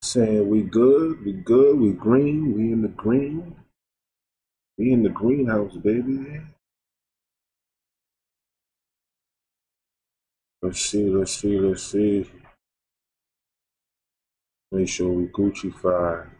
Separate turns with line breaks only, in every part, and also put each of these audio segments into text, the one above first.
Saying we good, we good, we green, we in the green. We in the greenhouse, baby. Let's see, let's see, let's see. Make sure we Gucci fire.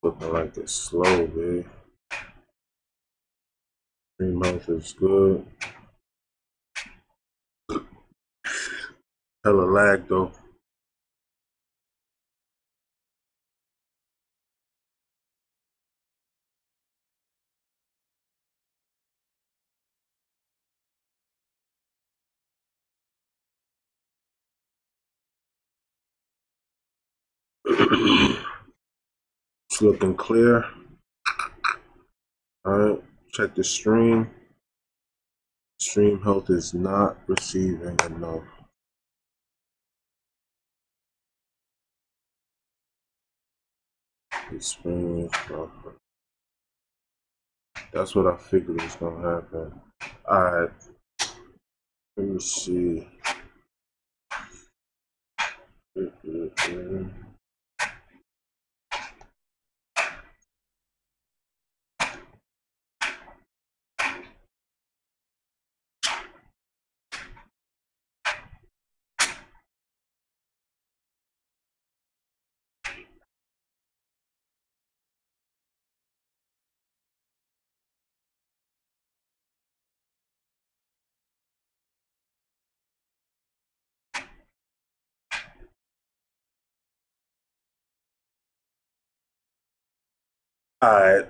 Looking like it's slow, baby. Greenhouse is good. Hella lag though. It's looking clear. Alright, check the stream. Stream health is not receiving enough. Experience buffer. That's what I figured was gonna happen. Alright, let me see. Alright.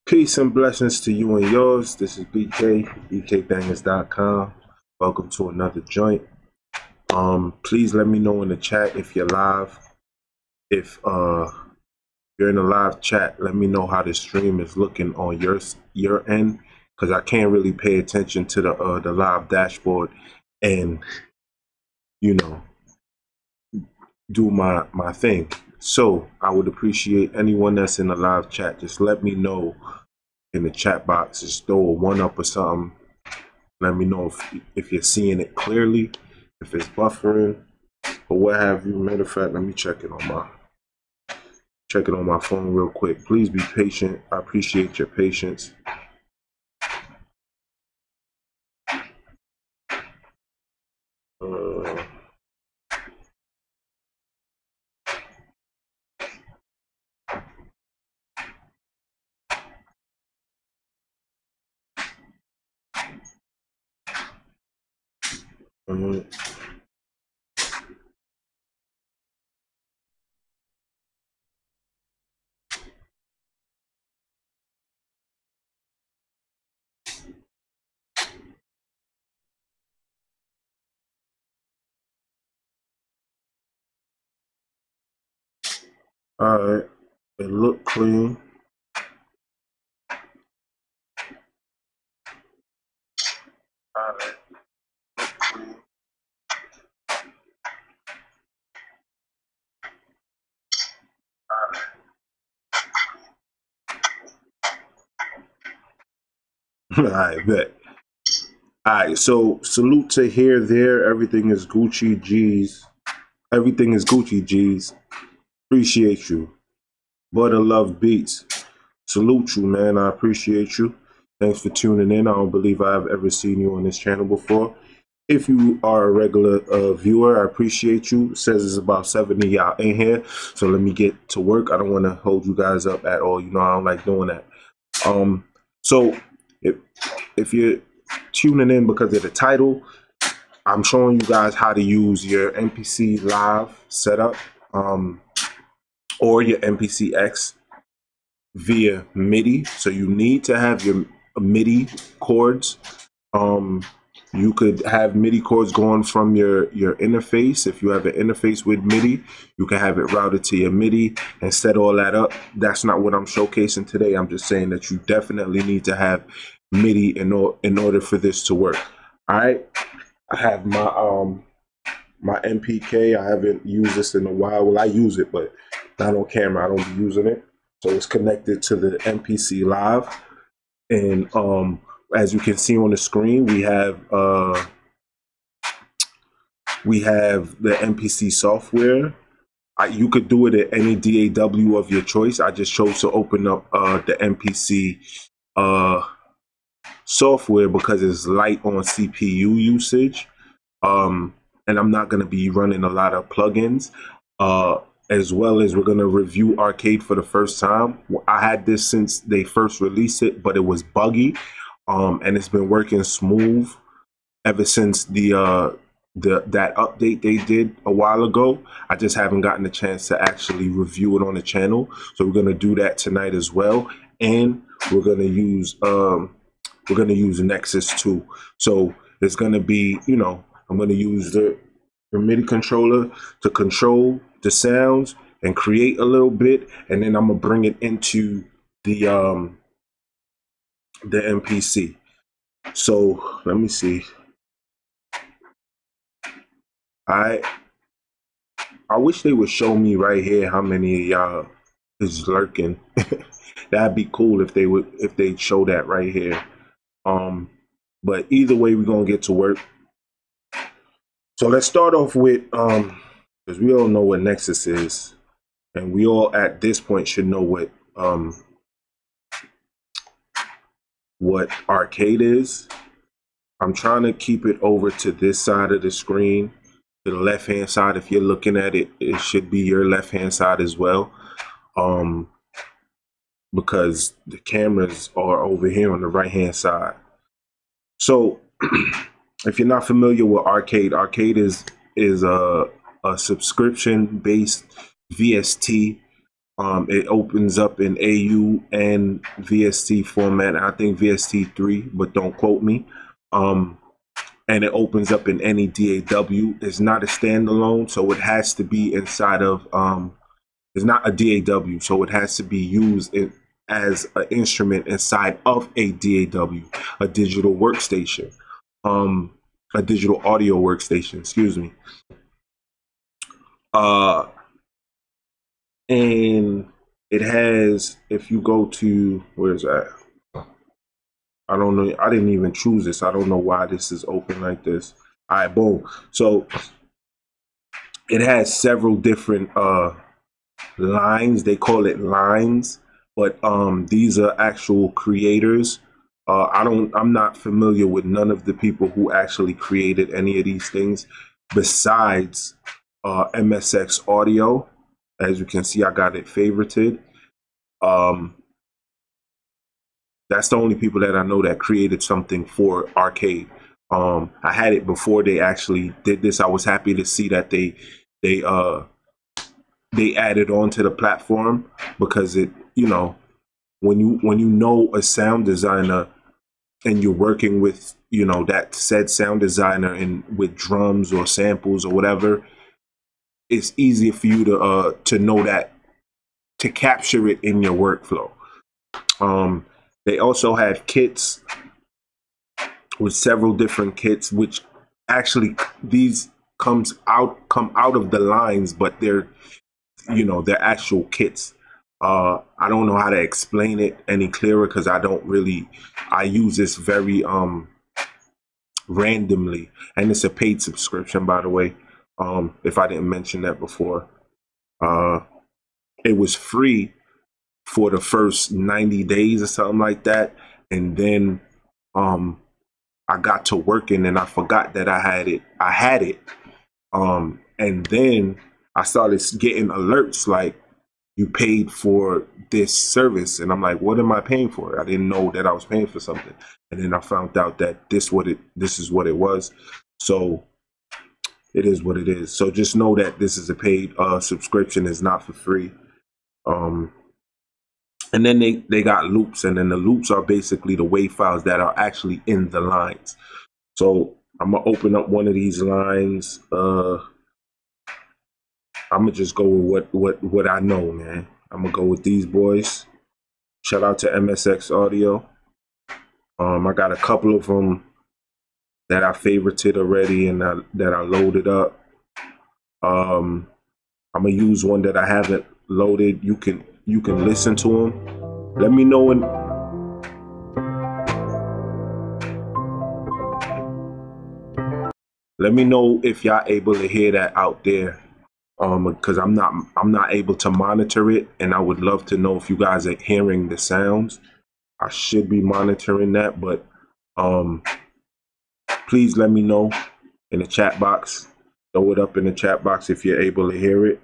Peace and blessings to you and yours. This is BK, bkbangers.com. Welcome to another joint. Please let me know in the chat if you're live. If you're in the live chat, let me know how the stream is looking on your end, because I can't really pay attention to the live dashboard and, you know, do my thing. So I would appreciate anyone that's in the live chat, just let me know in the chat box, just throw a 1 up or something. Let me know if you're seeing it clearly, if it's buffering or what have you. Matter of fact, let me check it on my phone real quick. Please be patient. I appreciate your patience. All right, it looked clean. All right. I bet. All right, so salute to here, there. Everything is Gucci G's. Everything is Gucci G's. Appreciate you. Butter Love Beats. Salute you, man. I appreciate you. Thanks for tuning in. I don't believe I've ever seen you on this channel before. If you are a regular viewer, I appreciate you. It says it's about 70 y'all in here. So let me get to work. I don't want to hold you guys up at all. You know, I don't like doing that. So if you're tuning in because of the title, I'm showing you guys how to use your MPC Live setup or your MPC X via MIDI. So you need to have your MIDI chords You could have MIDI cords going from your interface. If you have an interface with MIDI, you can have it routed to your MIDI and set all that up. That's not what I'm showcasing today. I'm just saying that you definitely need to have MIDI in order for this to work. All right, I have my MPK. I haven't used this in a while. Well, I use it, but not on camera. I don't be using it. So it's connected to the MPC Live, and as you can see on the screen, we have the MPC software. You could do it at any DAW of your choice. I just chose to open up the MPC software because it's light on CPU usage. And I'm not going to be running a lot of plugins, as well as we're going to review Arcade for the first time. I had this since they first released it, but it was buggy, and it's been working smooth ever since that update they did a while ago. I just haven't gotten a chance to actually review it on the channel, so we're going to do that tonight as well, and we're going to use Nexus too. So it's going to be, I'm going to use the MIDI controller to control the sounds and create a little bit, and then I'm gonna bring it into the MPC. So let me see. I wish they would show me right here how many of y'all is lurking. That'd be cool if they'd show that right here. But either way, we're gonna get to work. So let's start off with, because we all know what Nexus is, and we all at this point should know what Arcade is. I'm trying to keep it over to this side of the screen, to the left-hand side. If you're looking at it, it should be your left-hand side as well, because the cameras are over here on the right-hand side. So if you're not familiar with Arcade is a subscription-based VST. It opens up in AU and VST format. I think VST 3, but don't quote me. And it opens up in any DAW. It's not a standalone, so it has to be inside of, it's not a DAW, so it has to be used as an instrument inside of a DAW, a digital workstation, a digital audio workstation, excuse me. And it has, if you go to, where's that? I don't know. I didn't even choose this. I don't know why this is open like this. All right, boom. So it has several different lines. They call it lines, but these are actual creators. I'm not familiar with none of the people who actually created any of these things besides MSX Audio. As you can see, I got it favorited. That's the only people that I know that created something for Arcade. I had it before they actually did this. I was happy to see that they added on to the platform, because it, when you know a sound designer and you're working with, that said sound designer and with drums or samples or whatever, it's easier for you to know that, to capture it in your workflow. They also have kits with several different kits, which actually these come out of the lines, but they're actual kits. I don't know how to explain it any clearer, because I use this very randomly, and it's a paid subscription, by the way. If I didn't mention that before, it was free for the first 90 days or something like that, and then I got to working and I forgot that I had it, and then I started getting alerts like, you paid for this service, and I'm like, what am I paying for? I didn't know that I was paying for something, and then I found out that this is what it was. So it is what it is. So just know that this is a paid subscription. It's not for free. And then they got loops, and then the loops are basically the WAV files that are actually in the lines. So I'm gonna open up one of these lines. I'm gonna just go with what I know, man. I'm gonna go with these boys. Shout out to MSX Audio. I got a couple of them that I favorited already and that I loaded up. I'm gonna use one that I haven't loaded. You can listen to them. Let me know if y'all able to hear that out there. Because I'm not able to monitor it, and I would love to know if you guys are hearing the sounds. I should be monitoring that, but please let me know in the chat box. Throw it up in the chat box if you're able to hear it.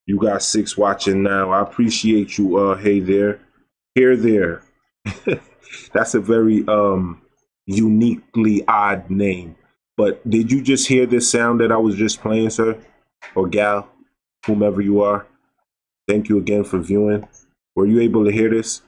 You got 6 watching now. I appreciate you. Hey there, here there. That's a very uniquely odd name. But did you just hear this sound that I was just playing, sir? Or gal, whomever you are? Thank you again for viewing. Were you able to hear this?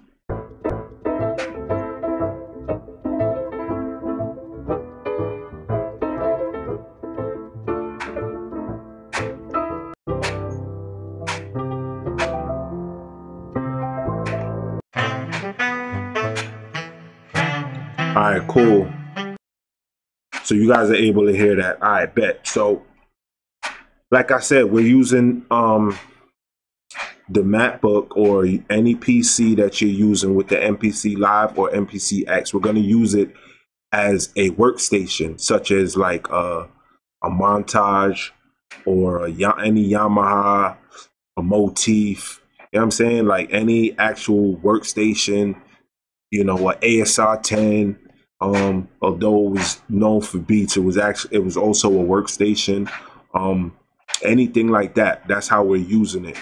All right, cool. So you guys are able to hear that. All right, bet. So, like I said, we're using the MacBook or any PC that you're using with the MPC Live or MPC X. We're going to use it as a workstation, such as like a montage or any Yamaha, a motif. You know what I'm saying? Like any actual workstation, you know, a ASR 10. Although it was known for beats, it was also a workstation. Anything like that. That's how we're using it.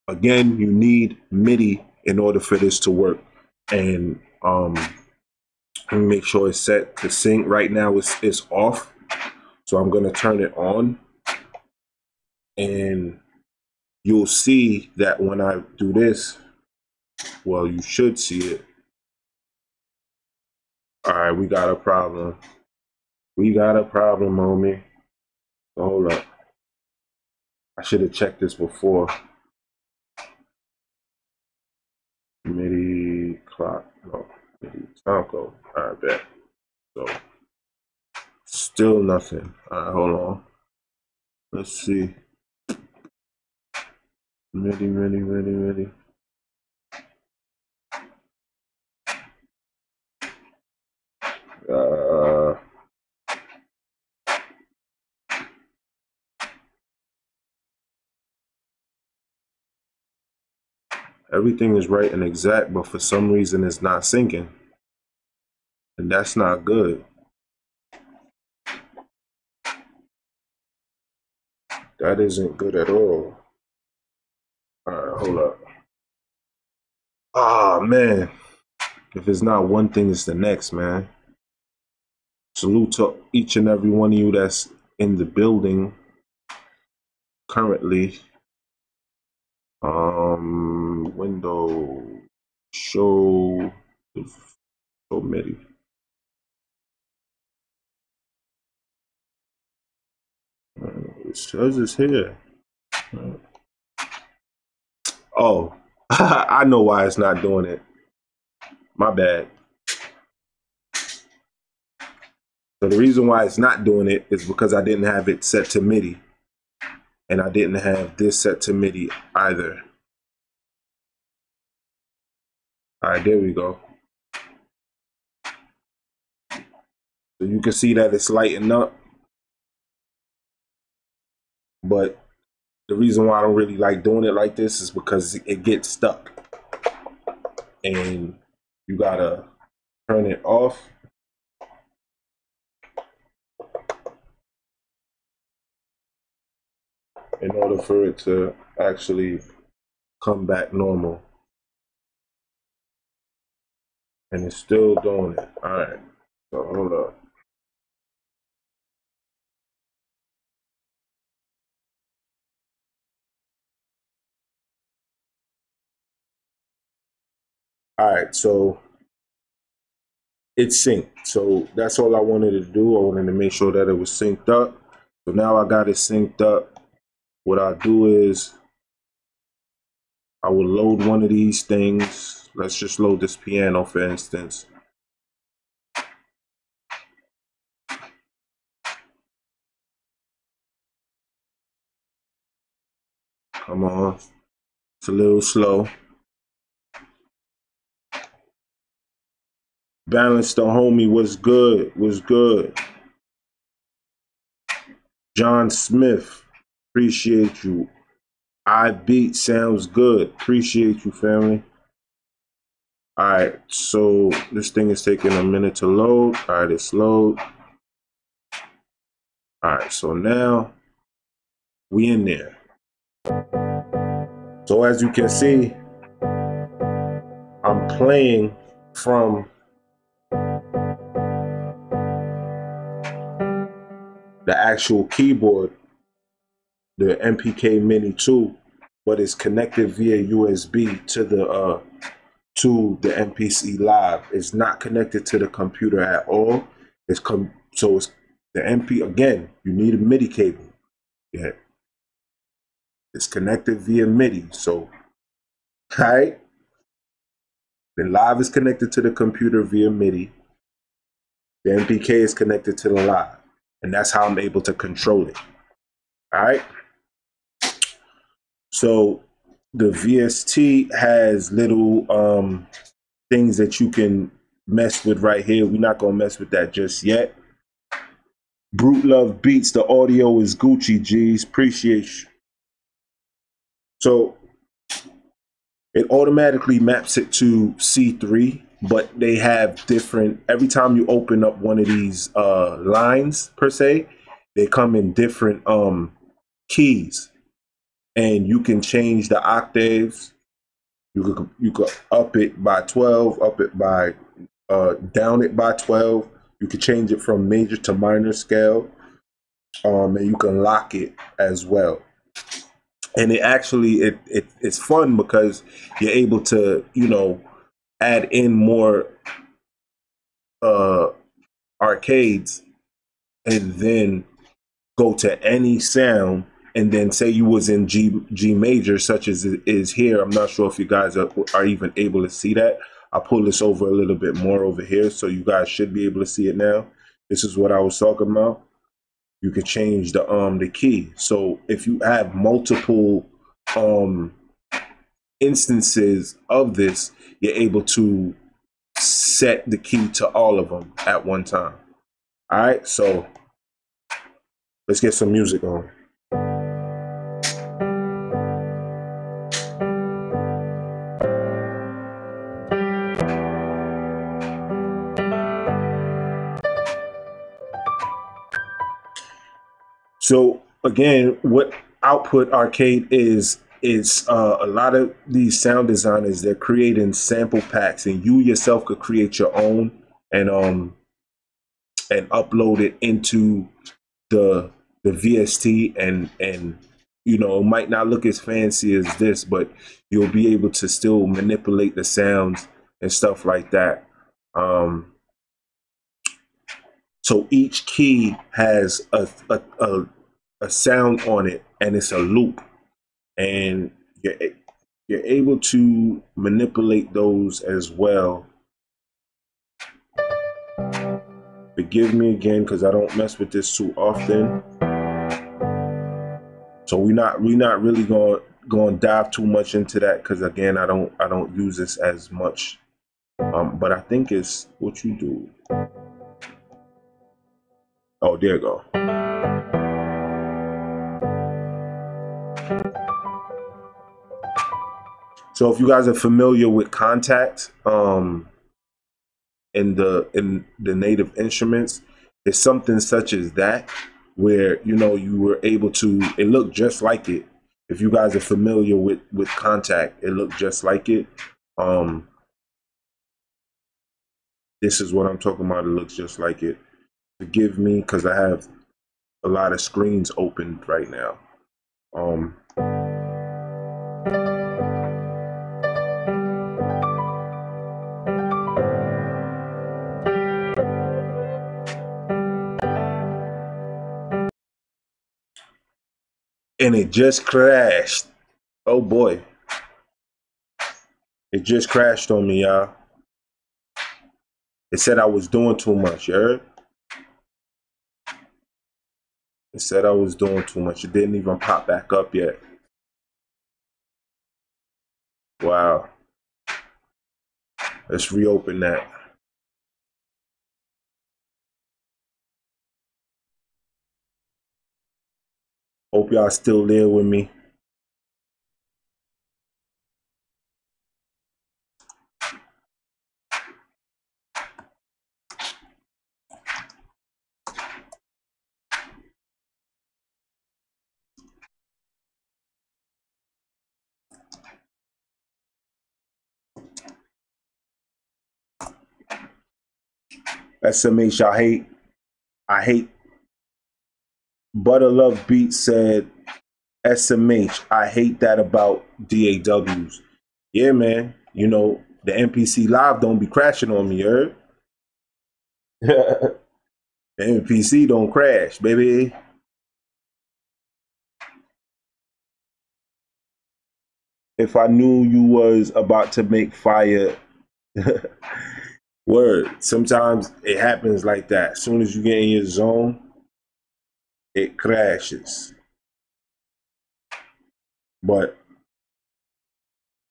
Again, you need MIDI in order for this to work. And let me make sure it's set to sync. Right now it's off. So I'm gonna turn it on. And you'll see that when I do this, well, you should see it. All right, we got a problem. We got a problem, homie. Hold up. I should have checked this before. MIDI clock. No, MIDI time code. All right, bet. So, still nothing. All right, hold on. Let's see. MIDI. Everything is right and exact, but for some reason it's not syncing. And that's not good. That isn't good at all. All right, hold up. Ah, man. If it's not one thing, it's the next, man. Salute to each and every one of you that's in the building currently. Window show MIDI. It says it's here. Oh, I know why it's not doing it. My bad. So the reason why it's not doing it is because I didn't have it set to MIDI. And I didn't have this set to MIDI either. All right, there we go. So you can see that it's lighting up. But the reason why I don't really like doing it like this is because it gets stuck. And you gotta turn it off. In order for it to actually come back normal. And it's still doing it. All right, so hold up. All right, so it's synced. So that's all I wanted to do. I wanted to make sure that it was synced up. So now I got it synced up. What I'll do is I will load one of these things. Let's just load this piano, for instance. Come on. It's a little slow. Balance the homie, what's good? What's good? John Smith, appreciate you. I beat sounds good. Appreciate you, family. All right, so this thing is taking a minute to load. All right, it's load. All right, so now we in there. So as you can see, I'm playing from the actual keyboard, the Mpk Mini 2, but it's connected via USB to the Mpc Live. It's not connected to the computer at all. So it's the MP again. You need a MIDI cable. Yeah, it's connected via MIDI. So, all right, the Live is connected to the computer via MIDI. The MPK is connected to the Live, and that's how I'm able to control it. All right. So the VST has little things that you can mess with right here. We're not gonna mess with that just yet. Brute Love Beats, the audio is Gucci G's. Appreciate you. So it automatically maps it to C3, but they have different, every time you open up one of these lines per se, they come in different keys. And you can change the octaves. You could up it by 12, up it by down it by 12. You can change it from major to minor scale, and you can lock it as well. And it actually it's fun because you're able to add in more arcades and then go to any sound and then say you was in G major, such as it is here. I'm not sure if you guys are even able to see that. I'll pull this over a little bit more over here, so you guys should be able to see it now. This is what I was talking about. You can change the key. So if you have multiple instances of this, you're able to set the key to all of them at one time. All right, so let's get some music on. So again, what Output Arcade is a lot of these sound designers, they're creating sample packs, and you yourself could create your own and upload it into the VST, and it might not look as fancy as this, but you'll be able to still manipulate the sounds and stuff like that. So each key has a sound on it, and it's a loop, and you're able to manipulate those as well. Forgive me again because I don't mess with this too often. So we're not really going to dive too much into that because again I don't use this as much. But I think it's what you do. Oh, there you go. So if you guys are familiar with Contact, in the native instruments, it's something such as that, where you were able to, it looked just like it. If you guys are familiar with Contact, it looked just like it. This is what I'm talking about. It looks just like it. Forgive me because I have a lot of screens open right now. and it just crashed. Oh boy. It just crashed on me, y'all. It said I was doing too much, you heard? It said I was doing too much. It didn't even pop back up yet. Wow. Let's reopen that. Hope y'all still there with me. SMH, I hate. Butter Love Beat said, SMH, I hate that about DAWs. Yeah, man. You know, the MPC Live don't be crashing on me, you heard? The MPC don't crash, baby. If I knew you was about to make fire, word. Sometimes it happens like that. As soon as you get in your zone, it crashes. But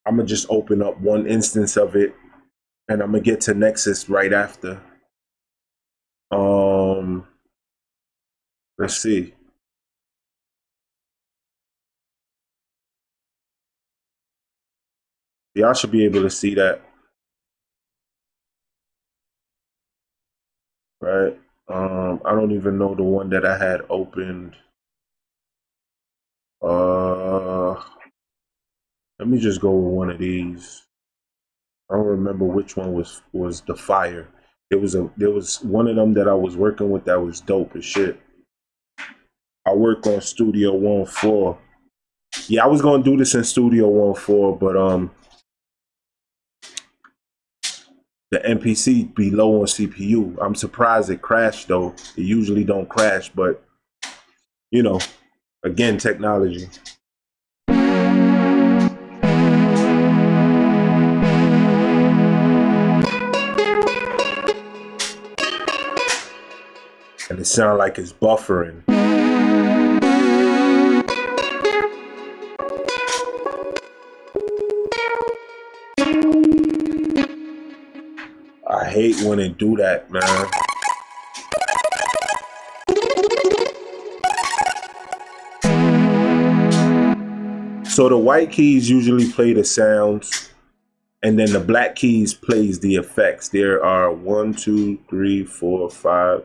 I'm gonna just open up one instance of it, and I'm gonna get to Nexus right after. Let's see. Y'all should be able to see that, right? I don't even know the one that I had opened. Let me just go with one of these. I don't remember which one was the fire. There was one of them that I was working with that was dope as shit. I work on Studio 1.4. Yeah, I was gonna do this in Studio 1.4, but the MPC be low on CPU. I'm surprised it crashed though. It usually don't crash, but you know, again, technology. And it sounds like it's buffering. I hate when it do that, man. So the white keys usually play the sounds, and then the black keys plays the effects. There are 1, 2, 3, 4, 5,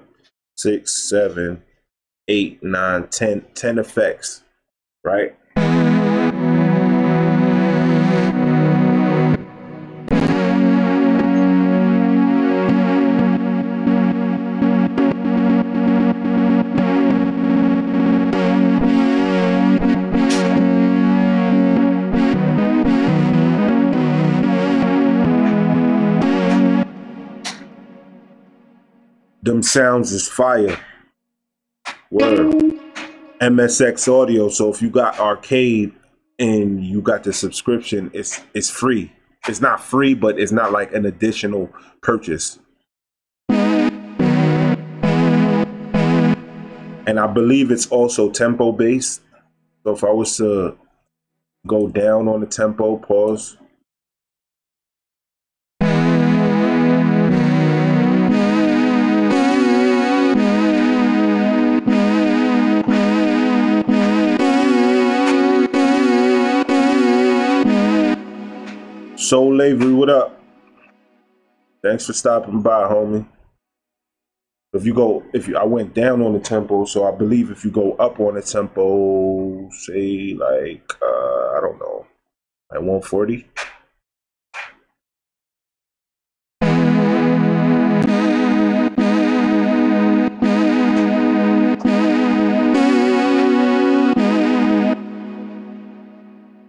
6, 7, 8, 9, 10 effects, right? Them sounds is fire. Word. MSX audio. So if you got arcade and you got the subscription, it's free. It's not free, but it's not like an additional purchase. And I believe it's also tempo based. So if I was to go down on the tempo, pause. Soul Lavery, what up? Thanks for stopping by, homie. I went down on the tempo, so I believe if you go up on the tempo, say like, I don't know, like 140.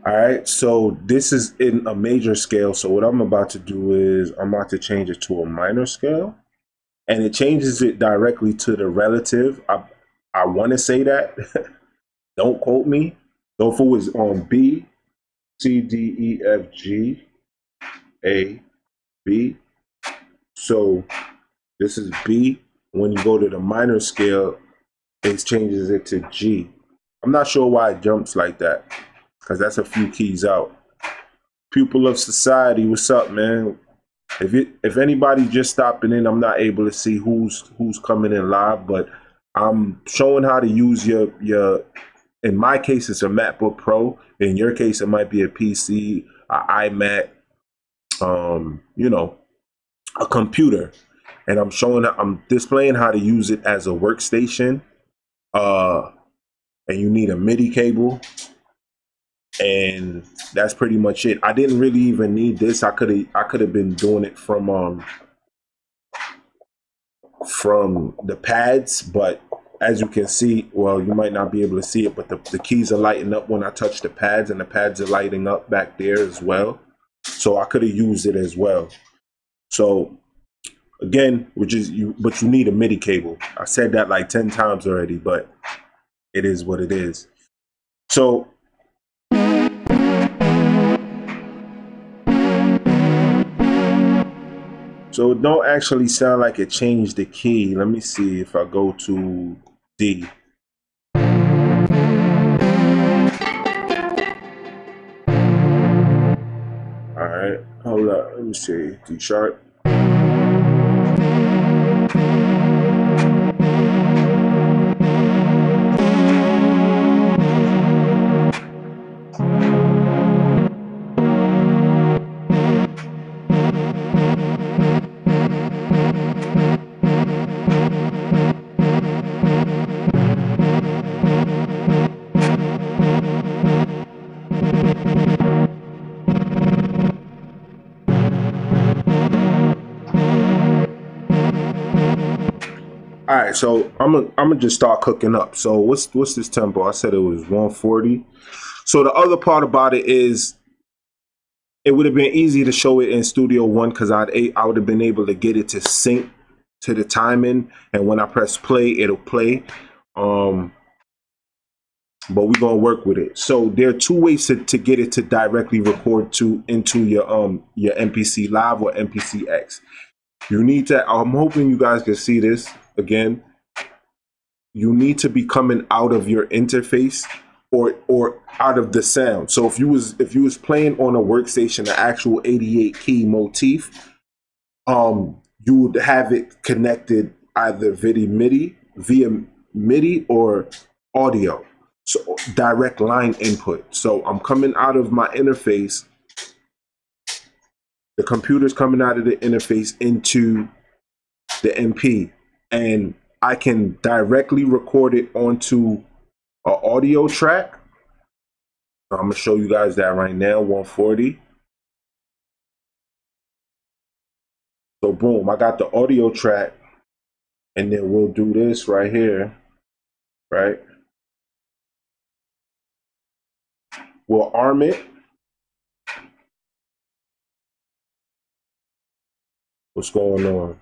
All right, so this is in a major scale. So what I'm about to do is I'm about to change it to a minor scale, and it changes it directly to the relative. I want to say that. Don't quote me, So if it was on B, C, D, E, F, G, A, B. So this is B. When you go to the minor scale, it changes it to G. I'm not sure why it jumps like that, because that's a few keys out. Pupil of Society, what's up, man? If anybody just stopping in, I'm not able to see who's coming in live, but I'm showing how to use your. In my case, it's a MacBook Pro. In your case, it might be a PC, an iMac, you know, a computer. And I'm displaying how to use it as a workstation. And you need a MIDI cable, and that's pretty much it. I didn't really even need this. I could have been doing it from the pads, but as you can see, well, you might not be able to see it, but the keys are lighting up when I touch the pads, and the pads are lighting up back there as well. So I could have used it as well. So again, but you need a MIDI cable. I said that like 10 times already, but it is what it is. So it don't actually sound like it changed the key. Let me see if I go to D. All right, hold up. Let me see. D sharp. All right, so I'm gonna just start cooking up. So what's this tempo? I said it was 140. So the other part about it is it would have been easy to show it in Studio One because I would have been able to get it to sync to the timing, and when I press play, it'll play. But we're gonna work with it. So there are two ways to get it to directly record into your MPC Live or MPC X. You need to. I'm hoping you guys can see this again. You need to be coming out of your interface or out of the sound. So if you was playing on a workstation, the actual 88 key motif, you would have it connected either via MIDI or audio. So direct line input. So I'm coming out of my interface. The computer's coming out of the interface into the MP, and I can directly record it onto an audio track. I'm gonna show you guys that right now, 140. So boom, I got the audio track, and then we'll do this right here, right? We'll arm it. What's going on?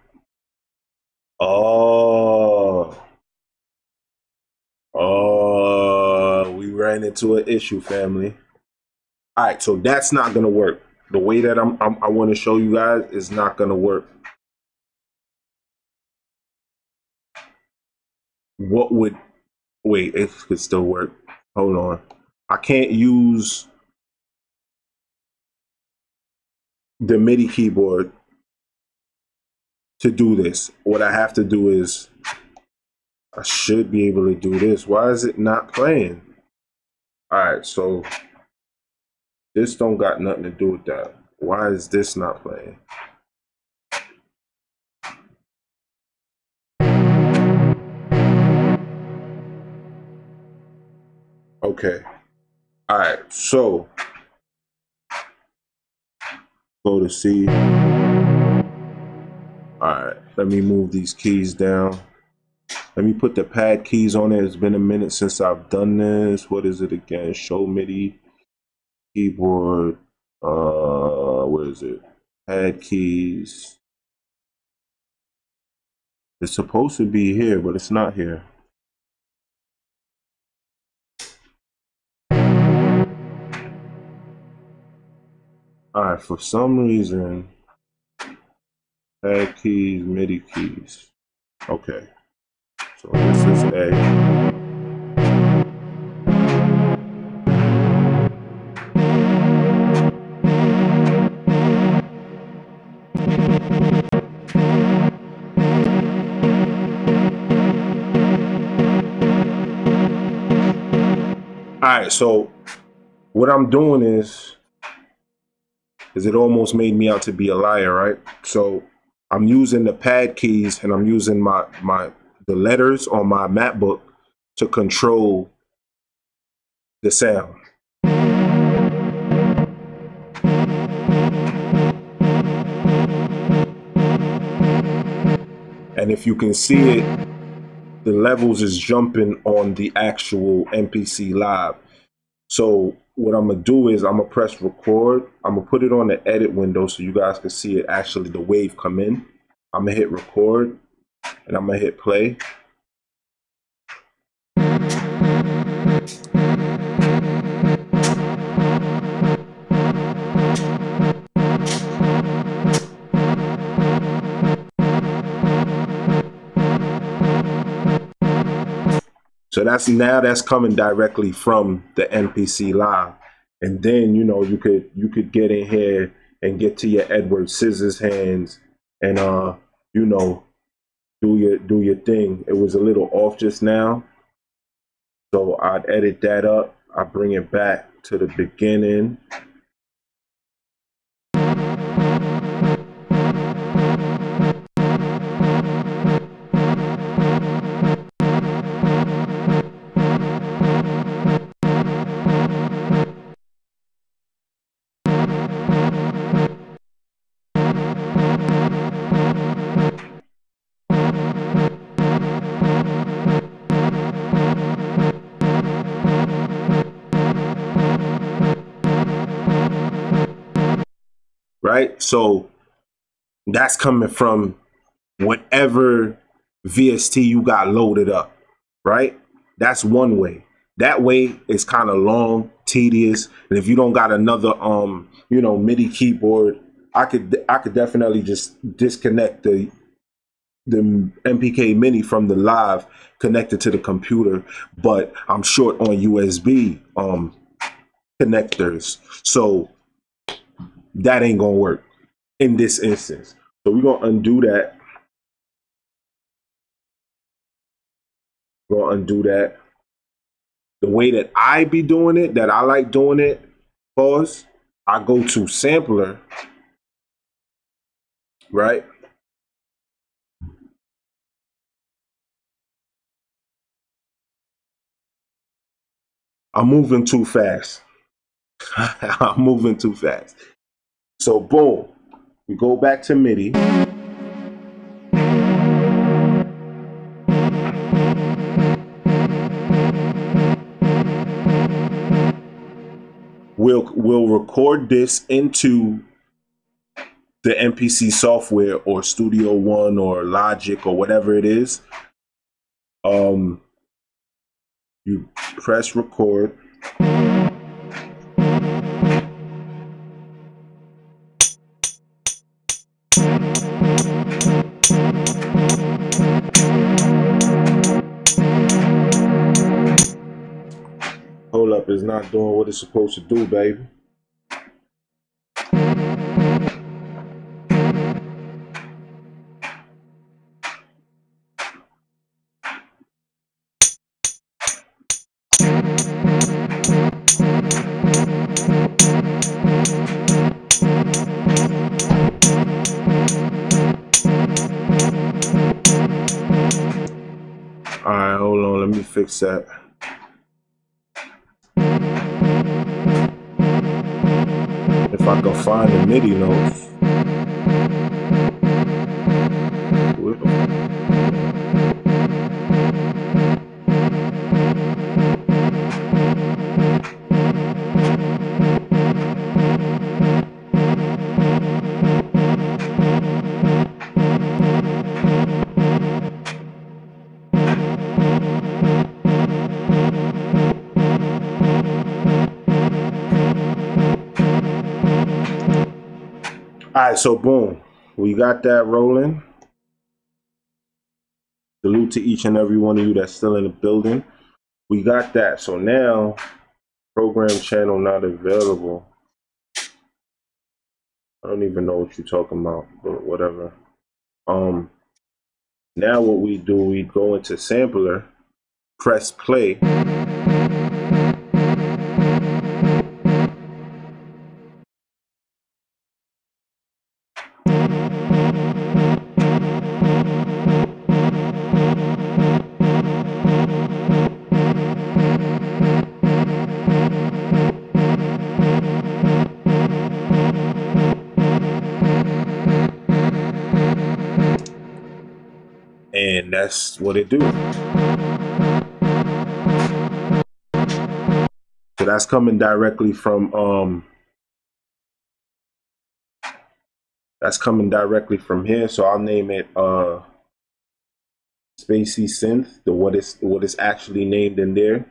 We ran into an issue, family. All right, so that's not gonna work. The way that I want to show you guys is not gonna work. Wait, it could still work. Hold on. I can't use the MIDI keyboard to do this. What I have to do is, I should be able to do this. Why is it not playing? All right, so this don't got nothing to do with that. Why is this not playing? Okay. All right, so go to C. All right, let me move these keys down. Let me put the pad keys on it. It's been a minute since I've done this. What is it again? Show MIDI keyboard. Where is it? Pad keys. It's supposed to be here, but it's not here. All right, for some reason, add keys, MIDI keys. Okay, so this is A. All right, so what I'm doing is it almost made me out to be a liar, right? So I'm using the pad keys and I'm using the letters on my MacBook to control the sound. And if you can see it, the levels is jumping on the actual MPC Live. So what I'm gonna do is I'm gonna press record. I'm gonna put it on the edit window so you guys can see it actually, the wave come in. I'm gonna hit record and I'm gonna hit play. So that's coming directly from the MPC Live. And then, you know, you could get in here and get to your Edward Scissorhands and you know, do your thing. It was a little off just now. So I'd edit that up. I bring it back to the beginning. Right? So that's coming from whatever VST you got loaded up, right? That's one way. That way is kind of long, tedious, and if you don't got another you know, MIDI keyboard, I could definitely just disconnect the MPK Mini from the Live, connected to the computer, but I'm short on USB connectors, so that ain't gonna work in this instance. So we're gonna undo that. We're gonna undo that. The way that I be doing it, that I like doing it, pause, I go to sampler, right? I'm moving too fast. I'm moving too fast. So boom, we go back to MIDI. We'll record this into the MPC software or Studio One or Logic or whatever it is. You press record. Hold up, it's not doing what it's supposed to do, baby. All right, hold on, let me fix that. If I can find the MIDI notes. All right, so boom, we got that rolling. Salute to each and every one of you that's still in the building. We got that. So now, program channel not available. I don't even know what you're talking about, but whatever. Now what we do, we go into sampler, press play. And that's what it do. So that's coming directly from here. So I'll name it Spacey Synth, what is actually named in there.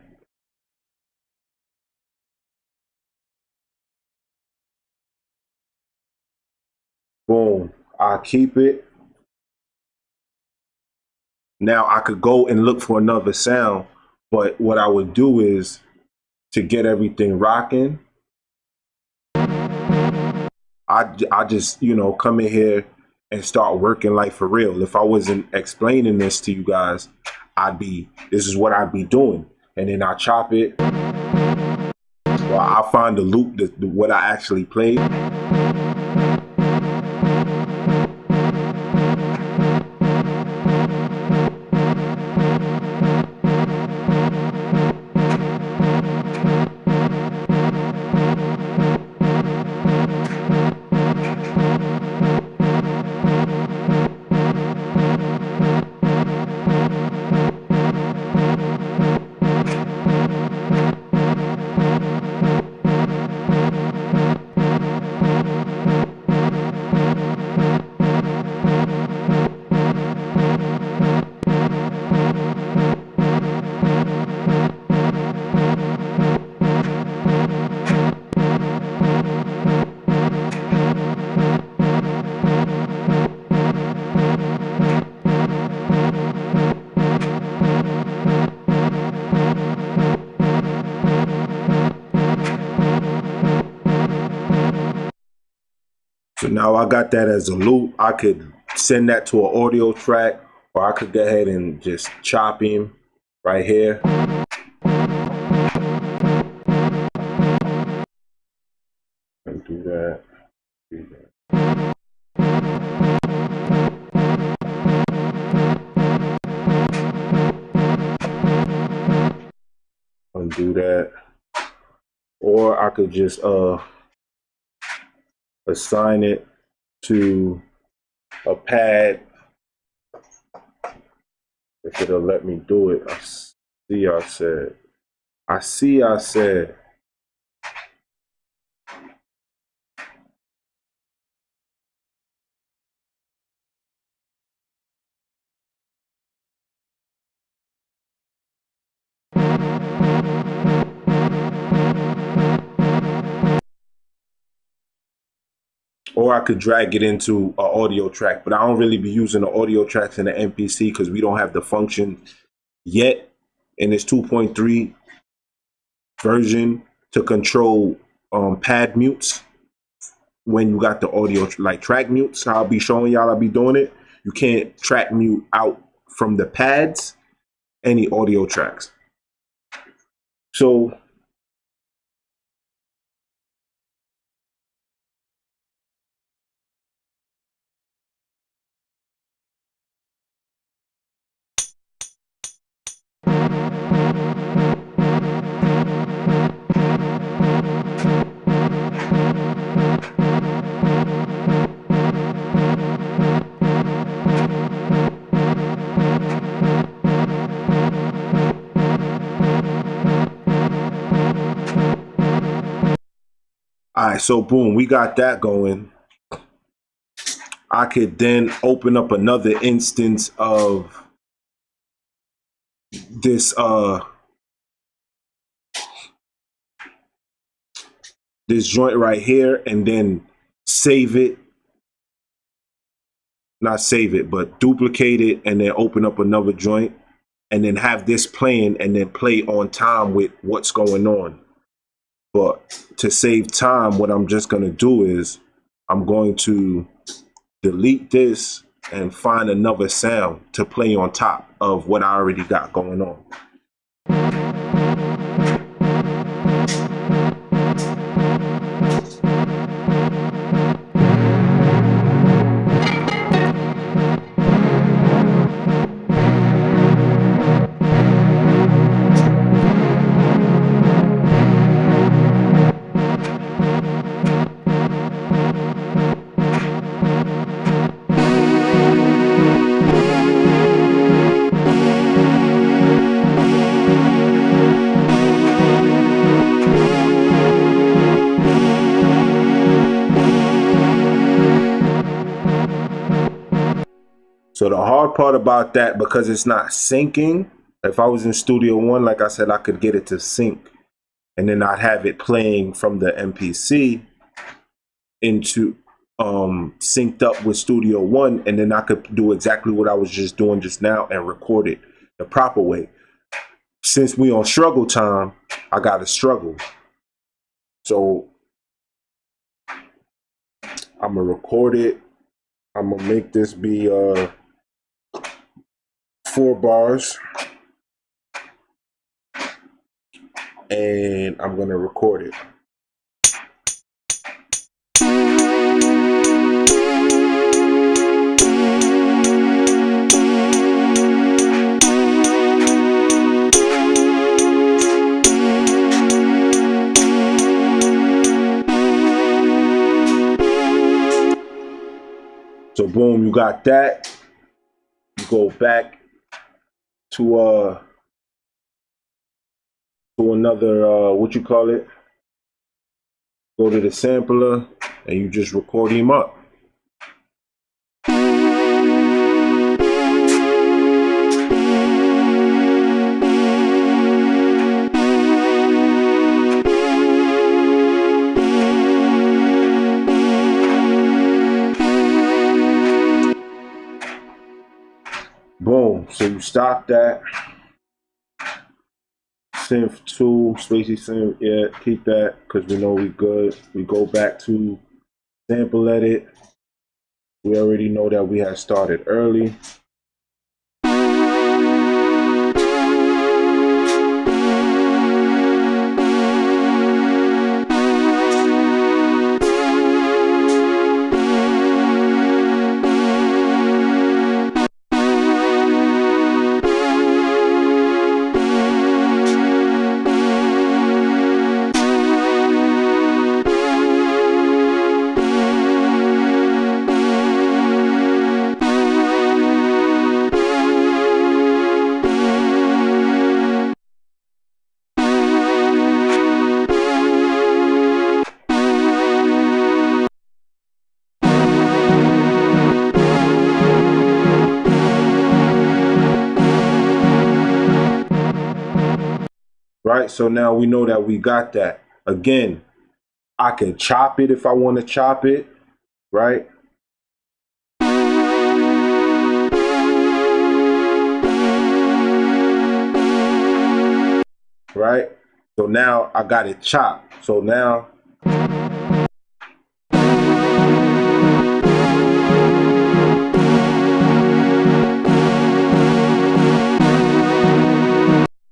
Boom. I'll keep it. Now I could go and look for another sound, but what I would do is to get everything rocking, I just, come in here and start working like for real. If I wasn't explaining this to you guys, this is what I'd be doing. And then I chop it. Well, I'll find the loop, what I actually played. So now I got that as a loop. I could send that to an audio track, or I could go ahead and just chop him right here. And do that. Undo that. Or I could just assign it to a pad if it'll let me do it. I said. Or I could drag it into an audio track, but I don't really be using the audio tracks in the MPC because we don't have the function yet in this 2.3 version to control pad mutes. When you got the audio, like track mutes, I'll be showing y'all, I'll be doing it. You can't track mute out from the pads any audio tracks. So all right, so boom, we got that going. I could then open up another instance of this this joint right here and then save it not save it, but duplicate it and then open up another joint and then have this playing and then play on time with what's going on. But to save time, what I'm just going to do is I'm going to delete this and find another sound to play on top of what I already got going on. So the hard part about that, because it's not syncing, if I was in Studio One, like I said, I could get it to sync and then I'd have it playing from the MPC into synced up with Studio One, and then I could do exactly what I was just doing just now and record it the proper way. Since we on struggle time, I gotta struggle. So I'm gonna record it. I'm gonna make this be 4 bars, and I'm gonna record it. So boom, you got that. You go back to another what you call it? Go to the sampler and you just record him up. Boom. So you stop that. Synth 2, spacey synth, yeah, keep that because we know we good. We go back to sample edit. We already know that we had started early. Right, so now we know that we got that. Again, I can chop it if I want to chop it, right? Right, so now I got it chopped. So now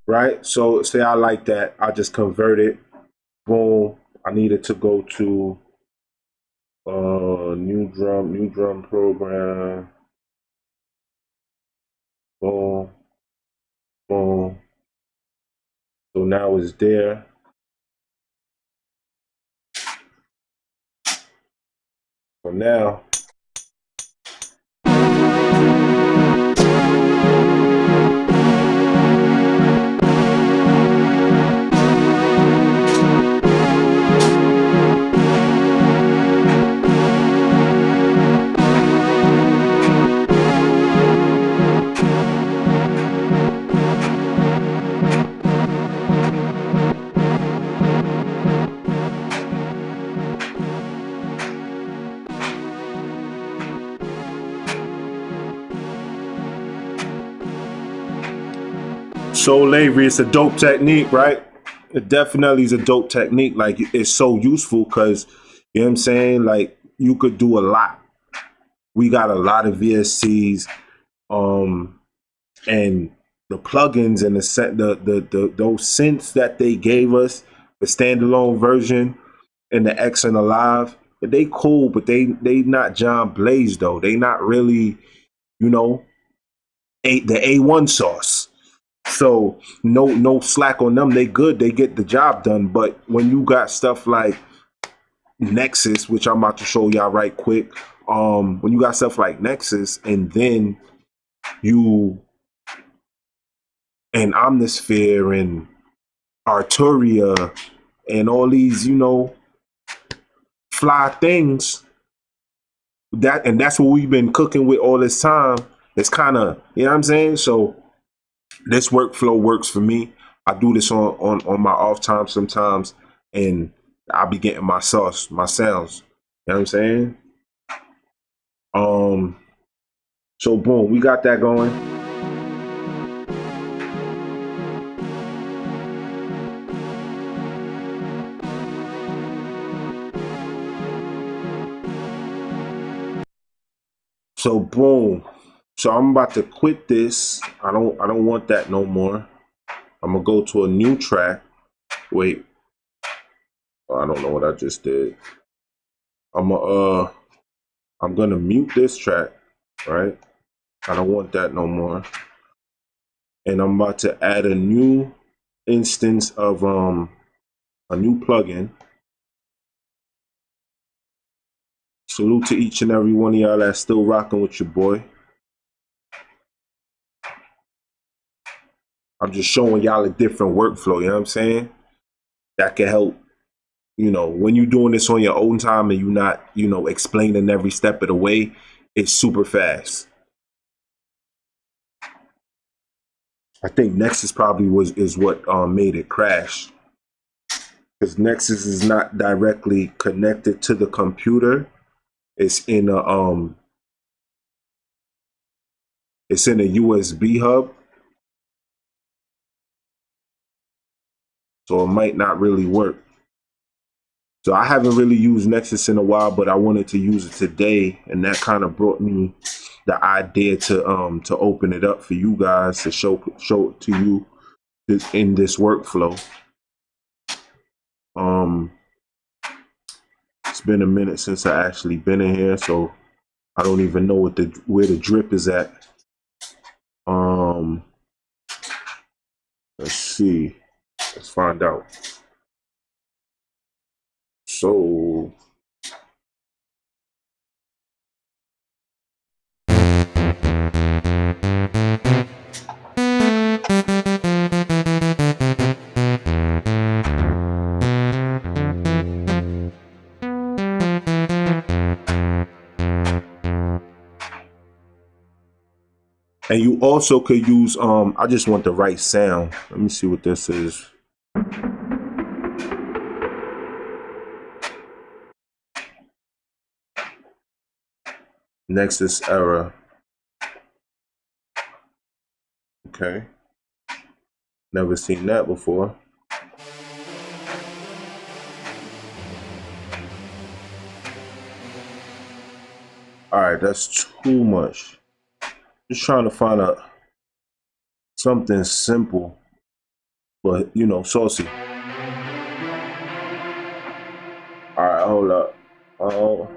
right, so say I like that, I just convert it. Boom, I need it to go to new drum program. Boom, boom. So now it's there. So now So Lavery, it's a dope technique, right? It definitely is a dope technique. Like it's so useful because you know what I'm saying. Like you could do a lot. We got a lot of VSTs, and the plugins and the those synths that they gave us, the standalone version and the X and the Live. But they cool, but they not John Blaze though. They not really, you know, the A1 sauce. So no slack on them. They good. They get the job done. But when you got stuff like Nexus, which I'm about to show y'all right quick, when you got stuff like Nexus, and then you and Omnisphere and Arturia and all these, you know, fly things. That's what we've been cooking with all this time. It's kind of, you know what I'm saying? So this workflow works for me. I do this on my off time sometimes, and I'll be getting my sauce, my sounds. You know what I'm saying? So boom, we got that going. So boom. So I'm about to quit this. I don't want that no more. I'm gonna go to a new track. Wait. I don't know what I just did. I'm gonna mute this track, right? I don't want that no more. And I'm about to add a new instance of a new plugin. Salute to each and every one of y'all that's still rocking with your boy. I'm just showing y'all a different workflow, you know what I'm saying? That can help, you know, when you're doing this on your own time and you're not, you know, explaining every step of the way, it's super fast. I think Nexus probably is what made it crash. Because Nexus is not directly connected to the computer. It's in a USB hub. So it might not really work. So I haven't really used Nexus in a while, but I wanted to use it today, and that kind of brought me the idea to open it up for you guys to show it to you in this workflow. It's been a minute since I actually been in here, so I don't even know where the drip is at. Let's see. Let's find out. So and you also could use I just want the right sound. Let me see what this is. Nexus error. Okay. Never seen that before. All right, that's too much. Just trying to find something simple, but you know, saucy. All right, hold up. Oh.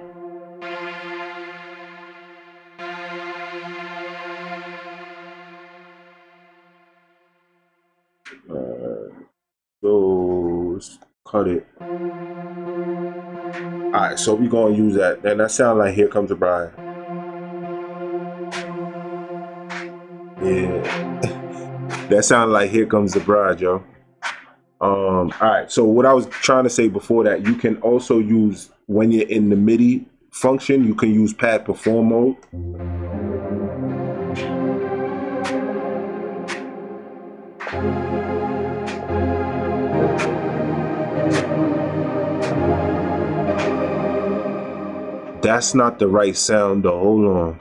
So let's cut it. All right, so we're gonna use that. And that sounds like Here Comes the Bride. Yeah, that sounds like Here Comes the Bride, yo. All right, so what I was trying to say before that, you can also use, when you're in the MIDI function, you can use pad perform mode. That's not the right sound though. Hold on.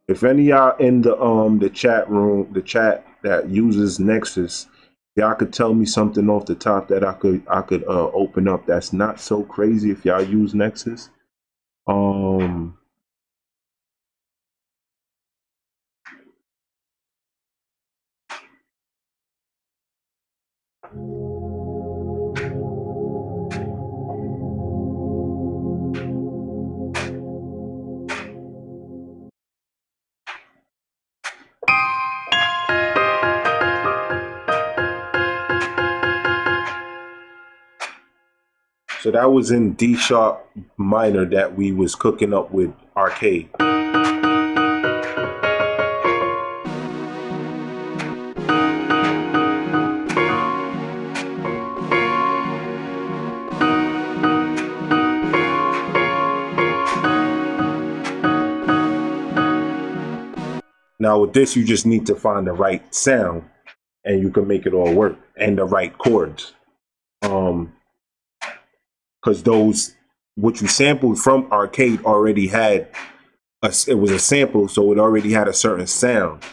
If any of y'all in the chat room, the chat, that uses Nexus, y'all could tell me something off the top that I could open up that's not so crazy if y'all use Nexus. So that was in D sharp minor that we was cooking up with arcade. Now with this, you just need to find the right sound and you can make it all work, and the right chords. Because those, what you sampled from arcade already had, it was a sample, so it already had a certain sound.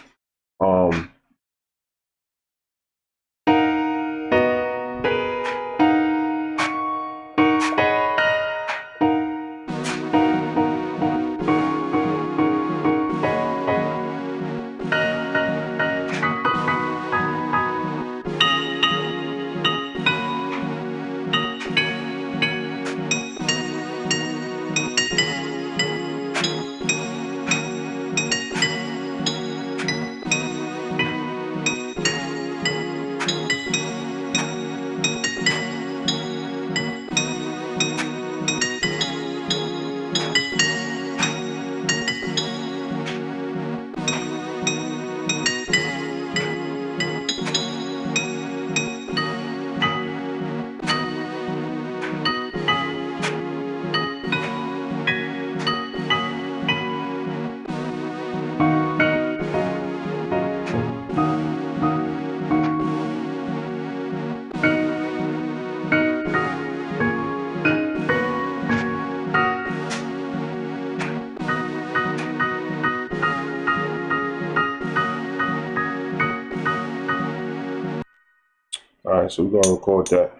All right, so we're gonna record that.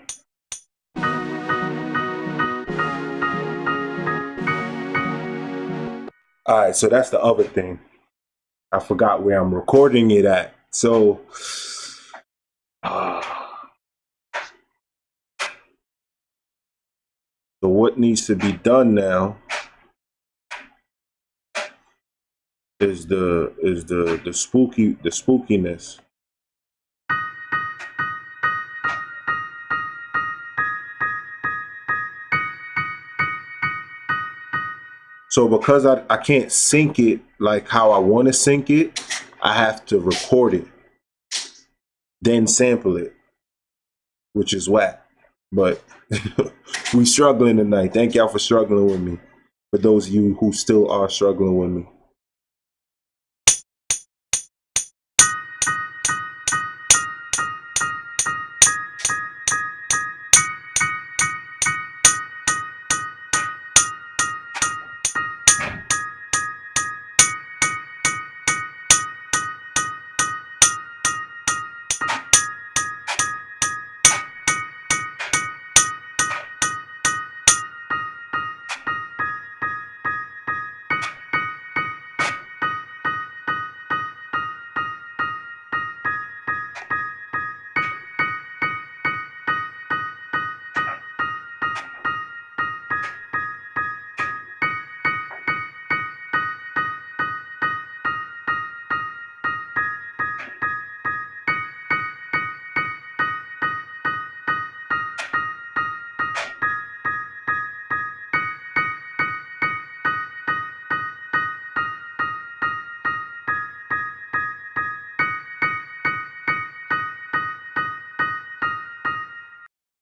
All right, so that's the other thing. I forgot where I'm recording it at. So, so what needs to be done now is the spookiness. So because I can't sync it like how I want to sync it, I have to record it, then sample it, which is whack. But we struggling tonight. Thank y'all for struggling with me. For those of you who still are struggling with me.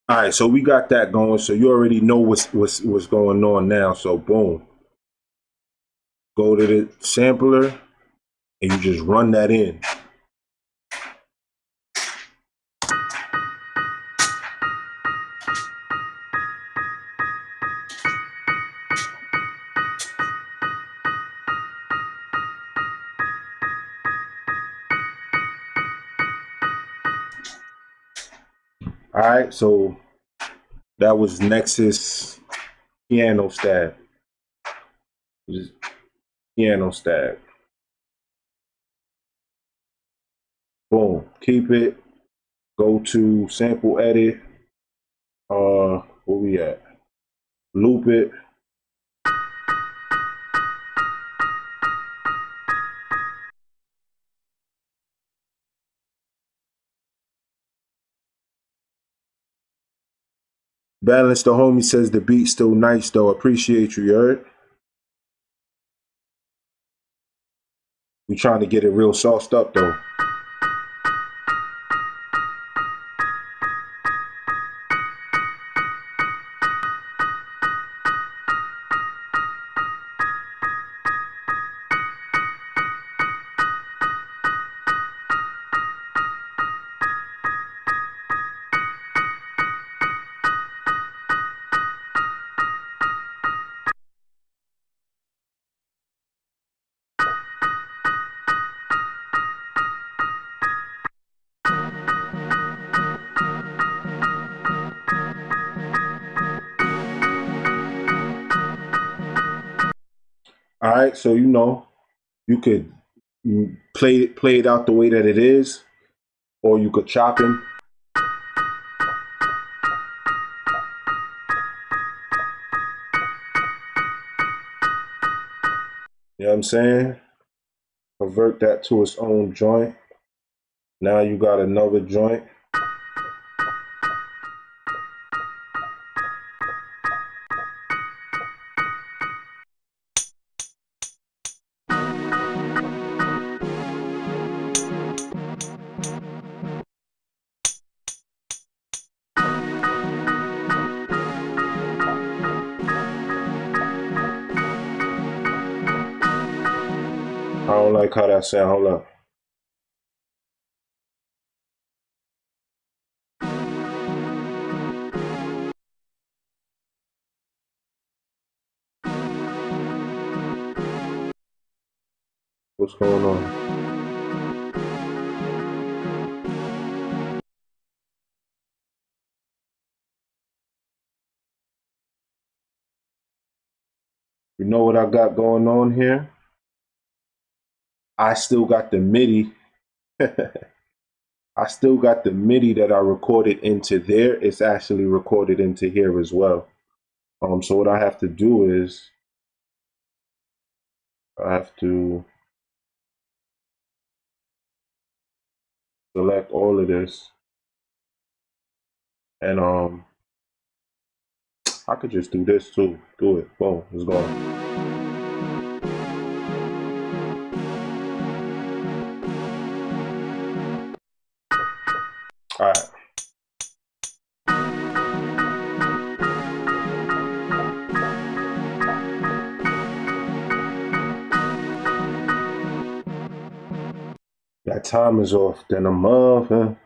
All right, so we got that going. So you already know what's going on now. So boom, go to the sampler and you just run that in. All right, so that was Nexus piano stab. Just piano stab. Boom. Keep it. Go to sample edit. Where we at? Loop it. Balance the homie says the beat's still nice though. Appreciate you, you heard? We trying to get it real sauced up though. All right, so you know, you could play it out the way that it is, or you could chop him. You know what I'm saying? Convert that to its own joint. Now you got another joint. I don't like how that sound. Hold up. What's going on? You know what I got going on here? I still got the MIDI. I still got the MIDI that I recorded into there. It's actually recorded into here as well. So what I have to do is I have to select all of this, and I could just do this too. Do it. Boom. It's gone. All right. That time is off. Then I'm off.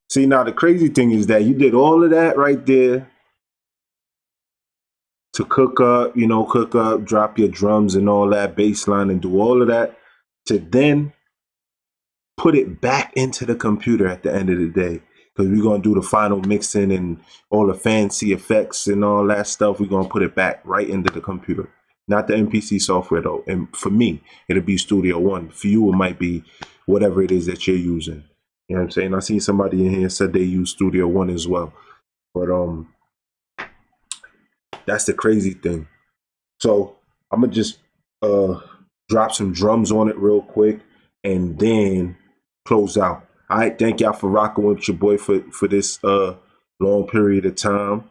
See, now the crazy thing is that you did all of that right there to cook up, drop your drums and all that bass line and do all of that to then put it back into the computer at the end of the day. Because we're going to do the final mixing and all the fancy effects and all that stuff. We're going to put it back right into the computer. Not the MPC software, though. And for me, it'll be Studio One. For you, it might be whatever it is that you're using. You know what I'm saying? I seen somebody in here said they use Studio One as well. But that's the crazy thing. So I'm going to just drop some drums on it real quick. and then close out. All right, thank y'all for rocking with your boy for this long period of time.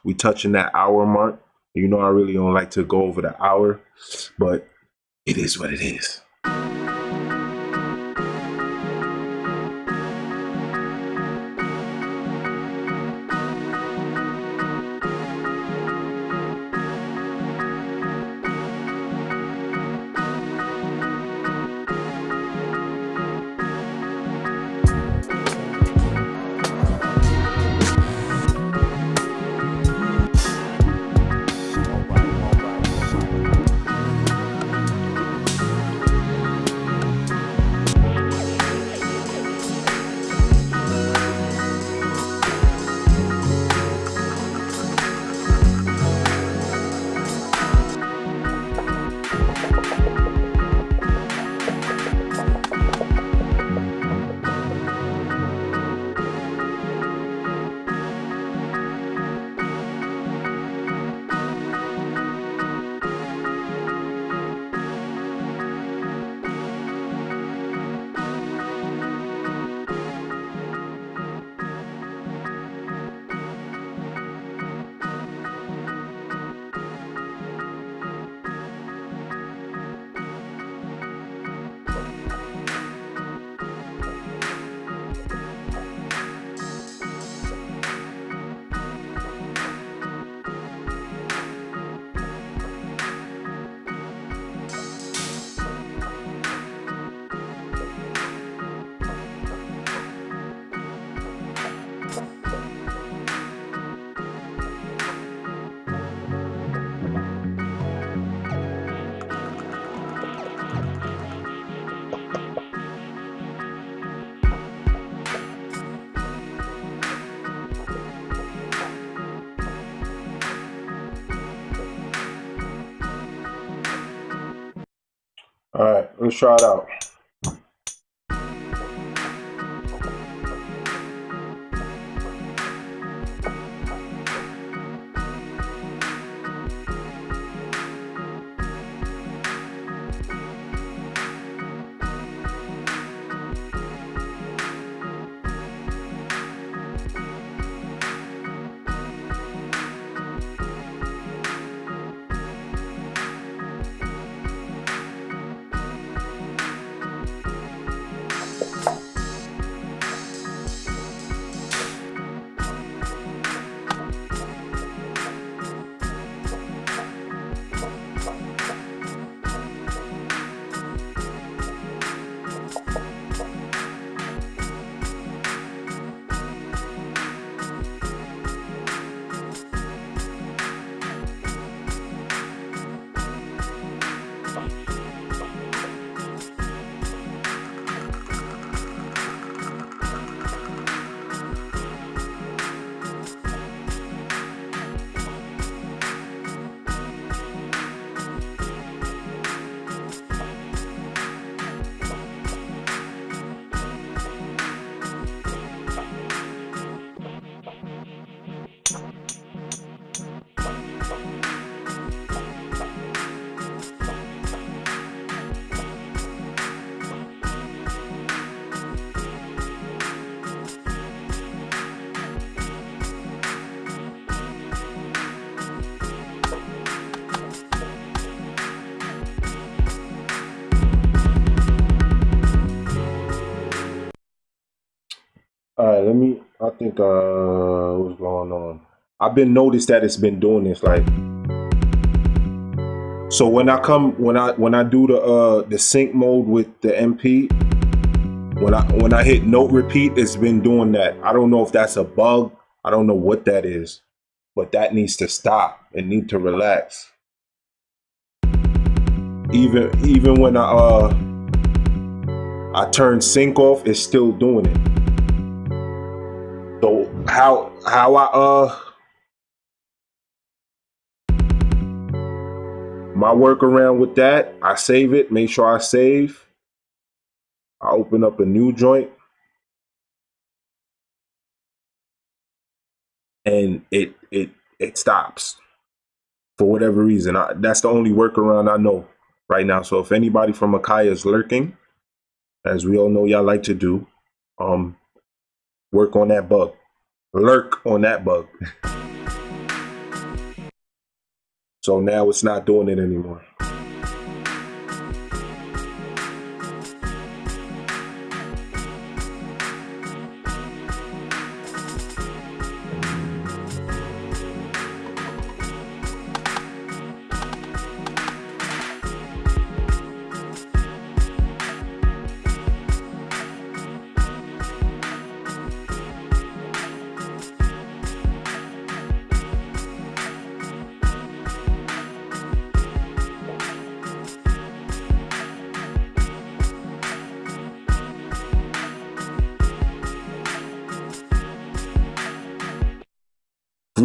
We touching that hour mark. You know I really don't like to go over the hour, but it is what it is. All right, let's try it out. All right, I think what's going on? I've been noticed that it's been doing this like. So when I do the sync mode with the MP, when I hit note repeat, it's been doing that. I don't know if that's a bug. I don't know what that is, but that needs to stop and need to relax. Even when I turn sync off, it's still doing it. So how I my workaround with that, I save it, make sure I save. I open up a new joint and it stops for whatever reason. That's the only workaround I know. right now. So if anybody from Akai is lurking, as we all know y'all like to do, work on that bug. Lurk on that bug. So now it's not doing it anymore.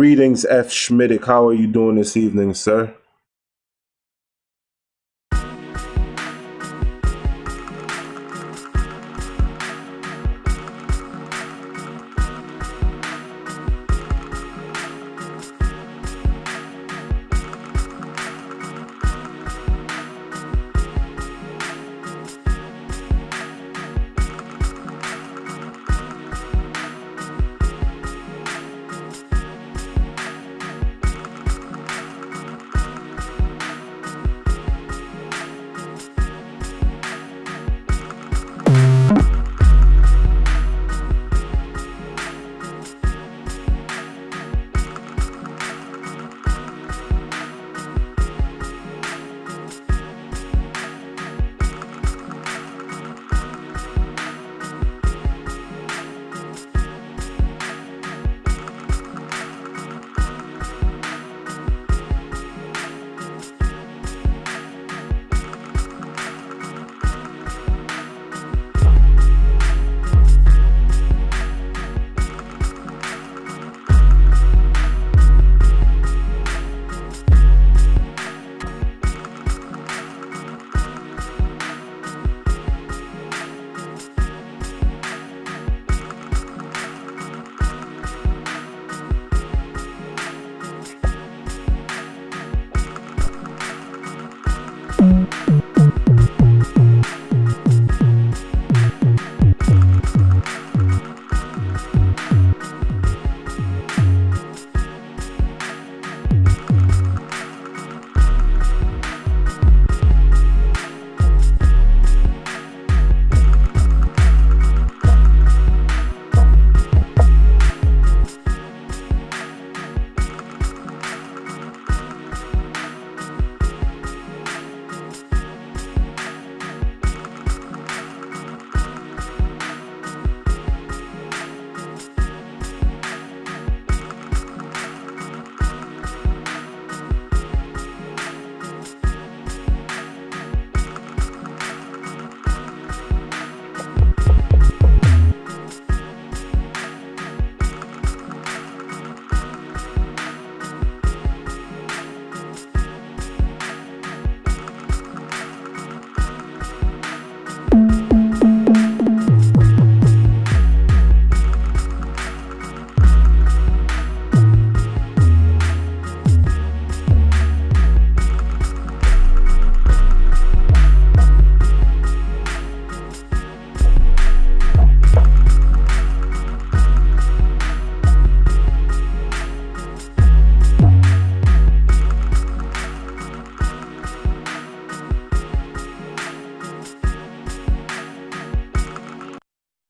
Greetings, F. Schmidick. How are you doing this evening, sir?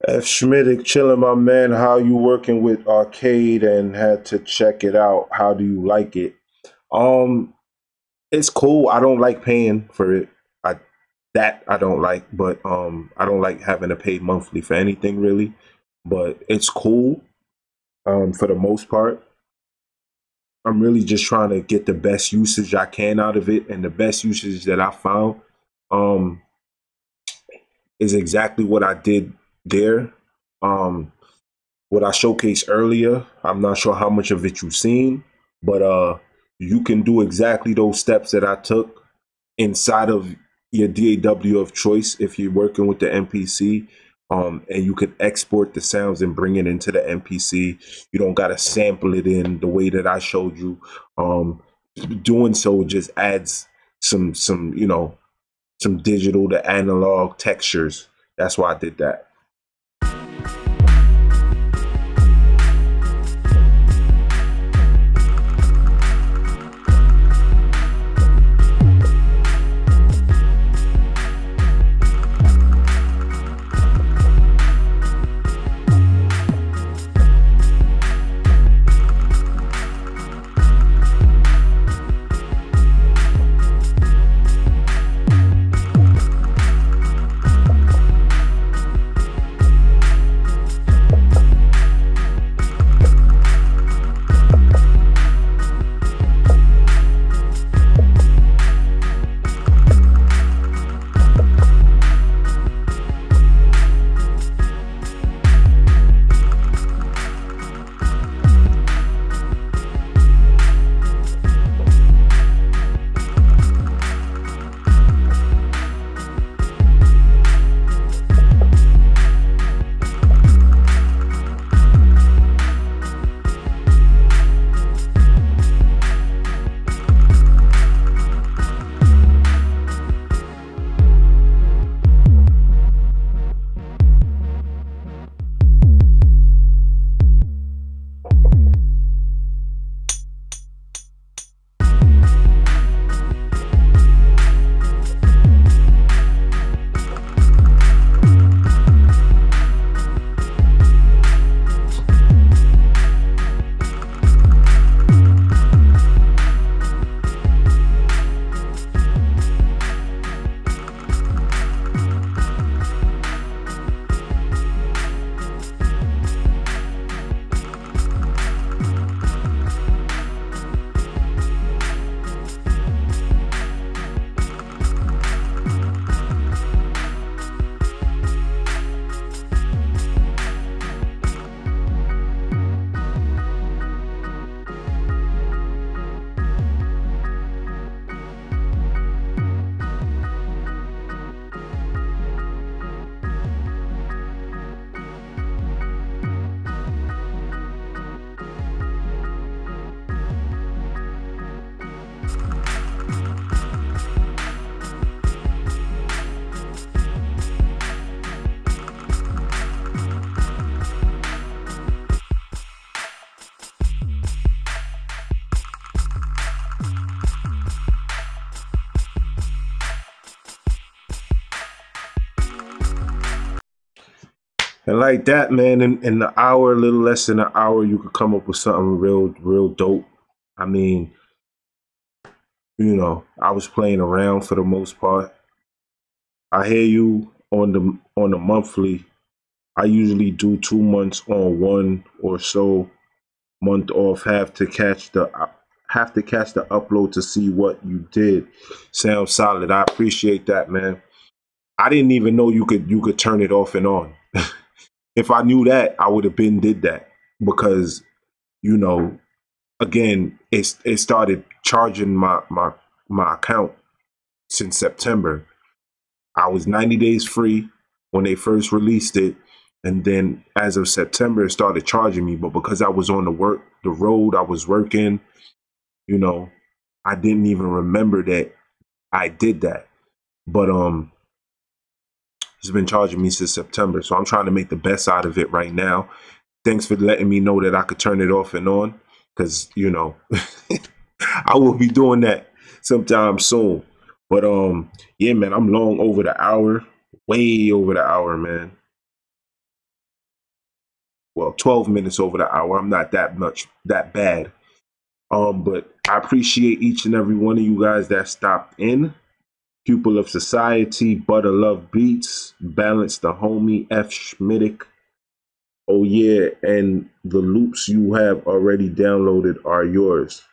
F. Schmidick, chilling, my man. How you working with Arcade and had to check it out? How do you like it? Um, it's cool. I don't like paying for it. I I don't like, but I don't like having to pay monthly for anything really. But it's cool. For the most part, I'm really just trying to get the best usage I can out of it, and the best usage that I found um is exactly what I did there. Um, what I showcased earlier. I'm not sure how much of it you've seen, but you can do exactly those steps that I took inside of your DAW of choice if you're working with the MPC. And you can export the sounds and bring it into the MPC. You don't gotta sample it in the way that I showed you. Doing so just adds some some digital to analog textures. That's why I did that. And like that, man, in the hour, a little less than an hour, you could come up with something real dope. I mean, I was playing around for the most part. I hear you on the monthly. I usually do 2 months on one or so, month off. Have to catch the upload to see what you did. Sounds solid. I appreciate that, man. I didn't even know you could turn it off and on. If I knew that, I would have been did that, because you know again, it started charging my account since September. I was 90 days free when they first released it, and then as of September, it started charging me. But because I was on the road, I was working, you know, I didn't even remember that I did that. But it's been charging me since September, so I'm trying to make the best out of it right now. Thanks for letting me know that I could turn it off and on, because I will be doing that sometime soon. But yeah, man, I'm long over the hour, way over the hour, man. Well, 12 minutes over the hour. I'm not that bad. But I appreciate each and every one of you guys that stopped in. Pupil of Society, Butter Love Beats, Balance the Homie, F. Schmidtick. Oh yeah, and the loops you have already downloaded are yours.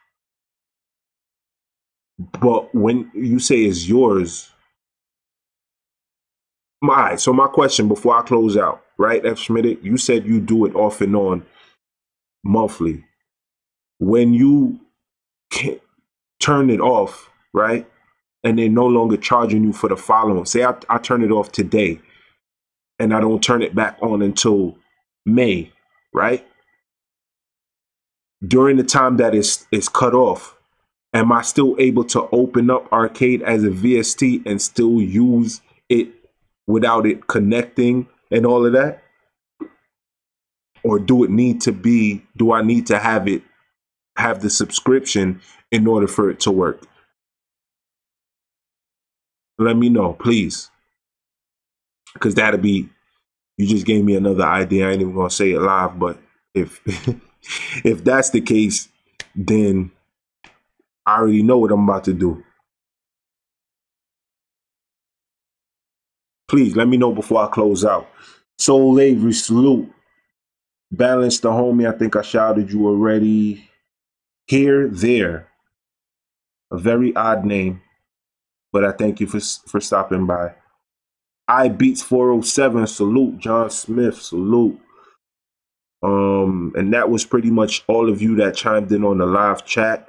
But when you say it's yours, so my question before I close out, right, F. Schmidtick, you said you do it off and on monthly. When you turn it off, right, and they're no longer charging you for the following, say I turn it off today and I don't turn it back on until May, right? During the time that it's cut off, Am I still able to open up Arcade as a VST and still use it without it connecting and all of that? Or do I need to have the subscription in order for it to work? Let me know, please. Because you just gave me another idea. I ain't even gonna say it live, but if if that's the case, then I already know what I'm about to do. Please let me know before I close out. Soul Avery, salute. Balance the homie. I think I shouted you already. Here, there. A very odd name, but I thank you for stopping by. I Beats 407, salute. John Smith, salute. And that was pretty much all of you that chimed in on the live chat.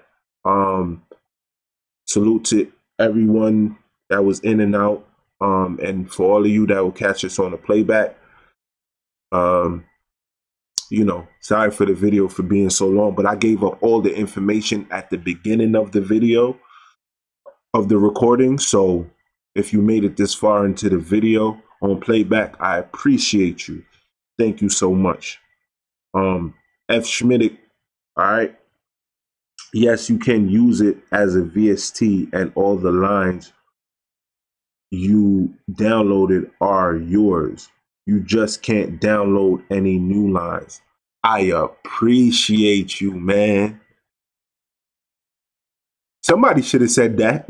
Salute to everyone that was in and out. And for all of you that will catch us on the playback. Sorry for the video for being so long, but I gave up all the information at the beginning of the video of the recording. So if you made it this far into the video on playback, I appreciate you. Thank you so much. F. Schmidt, all right. Yes, you can use it as a VST, and all the lines you downloaded are yours. You just can't download any new lines. I appreciate you, man. Somebody should have said that.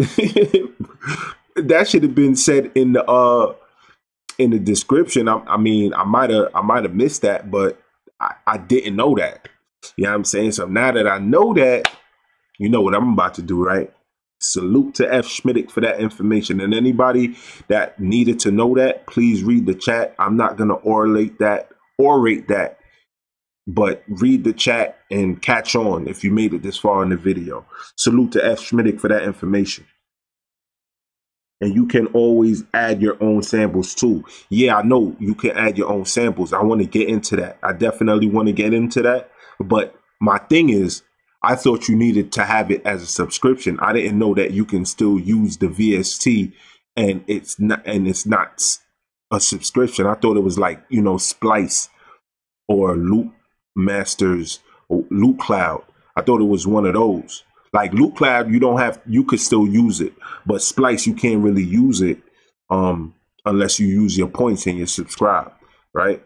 That should have been said in the description. I mean, I might have missed that, but I didn't know that. You know what I'm saying? So now that I know that, you know what I'm about to do, right? Salute to F. Schmidt for that information. And anybody that needed to know that, please read the chat. I'm not going to orate that, but read the chat and catch on if you made it this far in the video. Salute to F. Schmidt for that information. And you can always add your own samples too. Yeah, I know you can add your own samples. I want to get into that. I definitely want to get into that. But my thing is, I thought you needed to have it as a subscription. I didn't know that you can still use the VST and it's not a subscription. I thought it was like, Splice or Loop Masters or Loop Cloud. I thought it was one of those. Like Loop Cloud, you could still use it, but Splice, you can't really use it unless you use your points and you subscribe, right?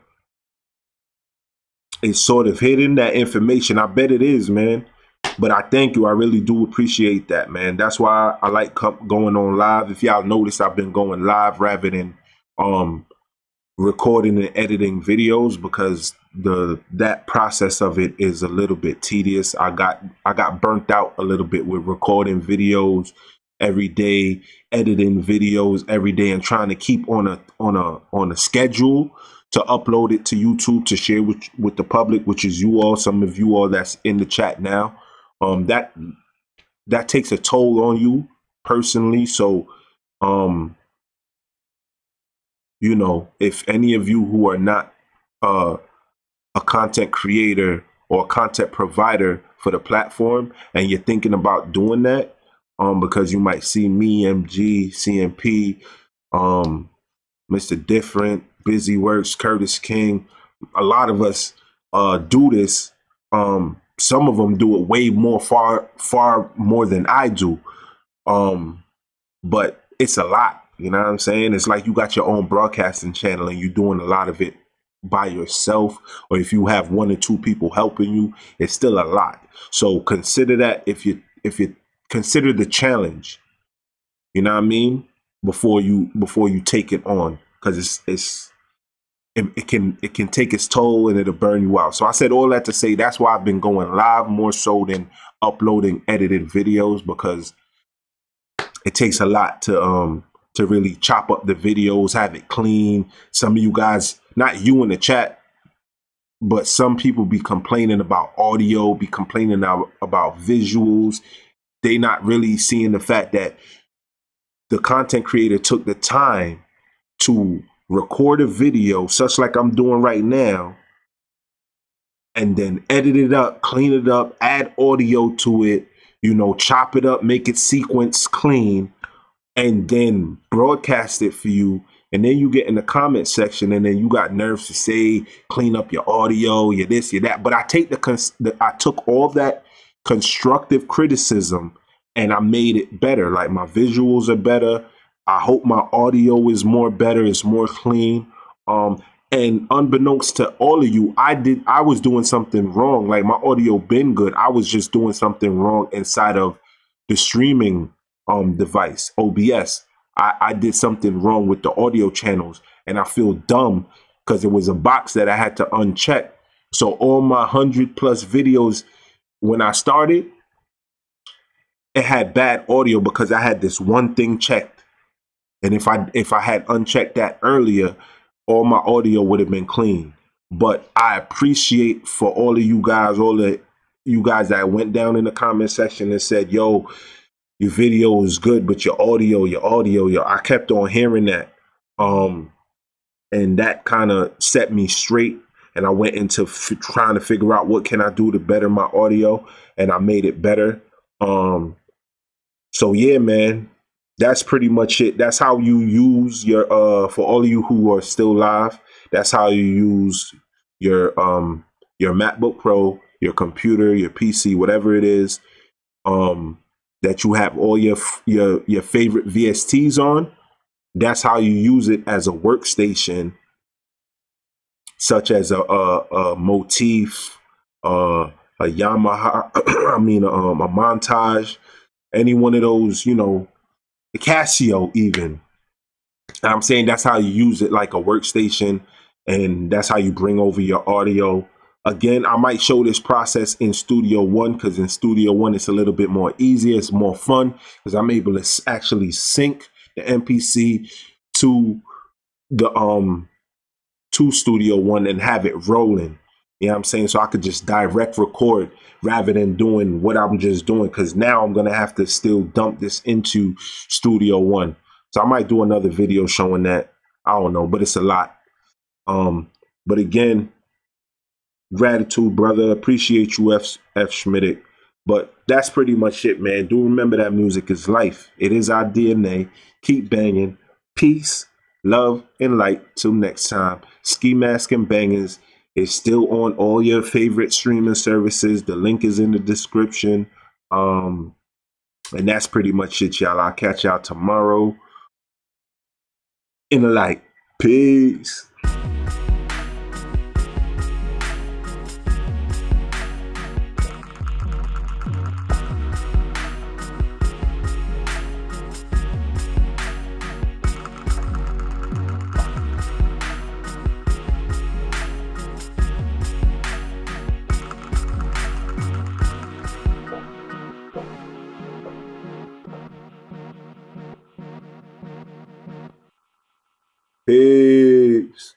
It's sort of hidden, that information. I bet it is, man. But I thank you. I really do appreciate that, man. That's why I like going on live. If y'all notice, I've been going live rather than recording and editing videos, because that process of it is a little bit tedious. I got burnt out a little bit with recording videos every day, editing videos every day, and trying to keep on a schedule to upload it to YouTube to share with the public, which is you all, some of you all that's in the chat now. That takes a toll on you personally. So if any of you who are not a content creator or a content provider for the platform, and you're thinking about doing that, because you might see me, MG, CMP, Mr. Different, Busy Works, Curtis King, a lot of us do this. Some of them do it way more, far more than I do. But it's a lot. You know what I'm saying? It's like you got your own broadcasting channel and you're doing a lot of it by yourself, or if you have one or two people helping you, it's still a lot. So consider that if you consider the challenge, you know what I mean, before you take it on, because it can take its toll and it'll burn you out. So I said all that to say that's why I've been going live more so than uploading edited videos, because it takes a lot to really chop up the videos, have it clean. Some of you guys, not you in the chat, but some people be complaining about audio, be complaining about visuals. They not really seeing the fact that the content creator took the time to record a video, such like I'm doing right now, and then edit it up, clean it up, add audio to it, you know, chop it up, make it sequence clean, and then broadcast it for you. And then you get in the comment section, and then you got nerves to say, clean up your audio, your this, your that. But I I took all that constructive criticism and I made it better. Like my visuals are better. I hope my audio is more better, it's more clean. Um, and unbeknownst to all of you, I was doing something wrong. Like my audio been good. I was just doing something wrong inside of the streaming device, OBS. I did something wrong with the audio channels, and I feel dumb because it was a box that I had to uncheck. So all my 100+ videos, when I started, it had bad audio because I had this one thing checked. And if I had unchecked that earlier, all my audio would have been clean. But I appreciate for all of you guys that went down in the comment section and said, yo, your video is good, but your audio, I kept on hearing that. And that kind of set me straight. And I went into trying to figure out what can I do to better my audio, and I made it better. So yeah, man, that's pretty much it. That's how you use your for all of you who are still live, that's how you use your MacBook Pro, your computer, your PC, whatever it is, that you have all your favorite VSTs on. That's how you use it as a workstation, such as a motif, a Yamaha, I mean, a montage, any one of those, you know, the Casio even. And I'm saying that's how you use it, like a workstation, and that's how you bring over your audio. Again, I might show this process in Studio One, because in Studio One it's a little bit more easier, it's more fun, because I'm able to actually sync the MPC to the to Studio One and have it rolling. You know what I'm saying? So I could just direct record rather than doing what I'm just doing, because now I'm going to have to still dump this into Studio One. So I might do another video showing that. I don't know, but it's a lot. But again, gratitude, brother. Appreciate you, F Schmidic. But that's pretty much it, man. Do remember that music is life. It is our DNA. Keep banging. Peace, love, and light. Till next time. Ski Mask and Bangers is still on all your favorite streaming services. The link is in the description. And that's pretty much it, y'all. I'll catch y'all tomorrow in the light. Peace. Peace.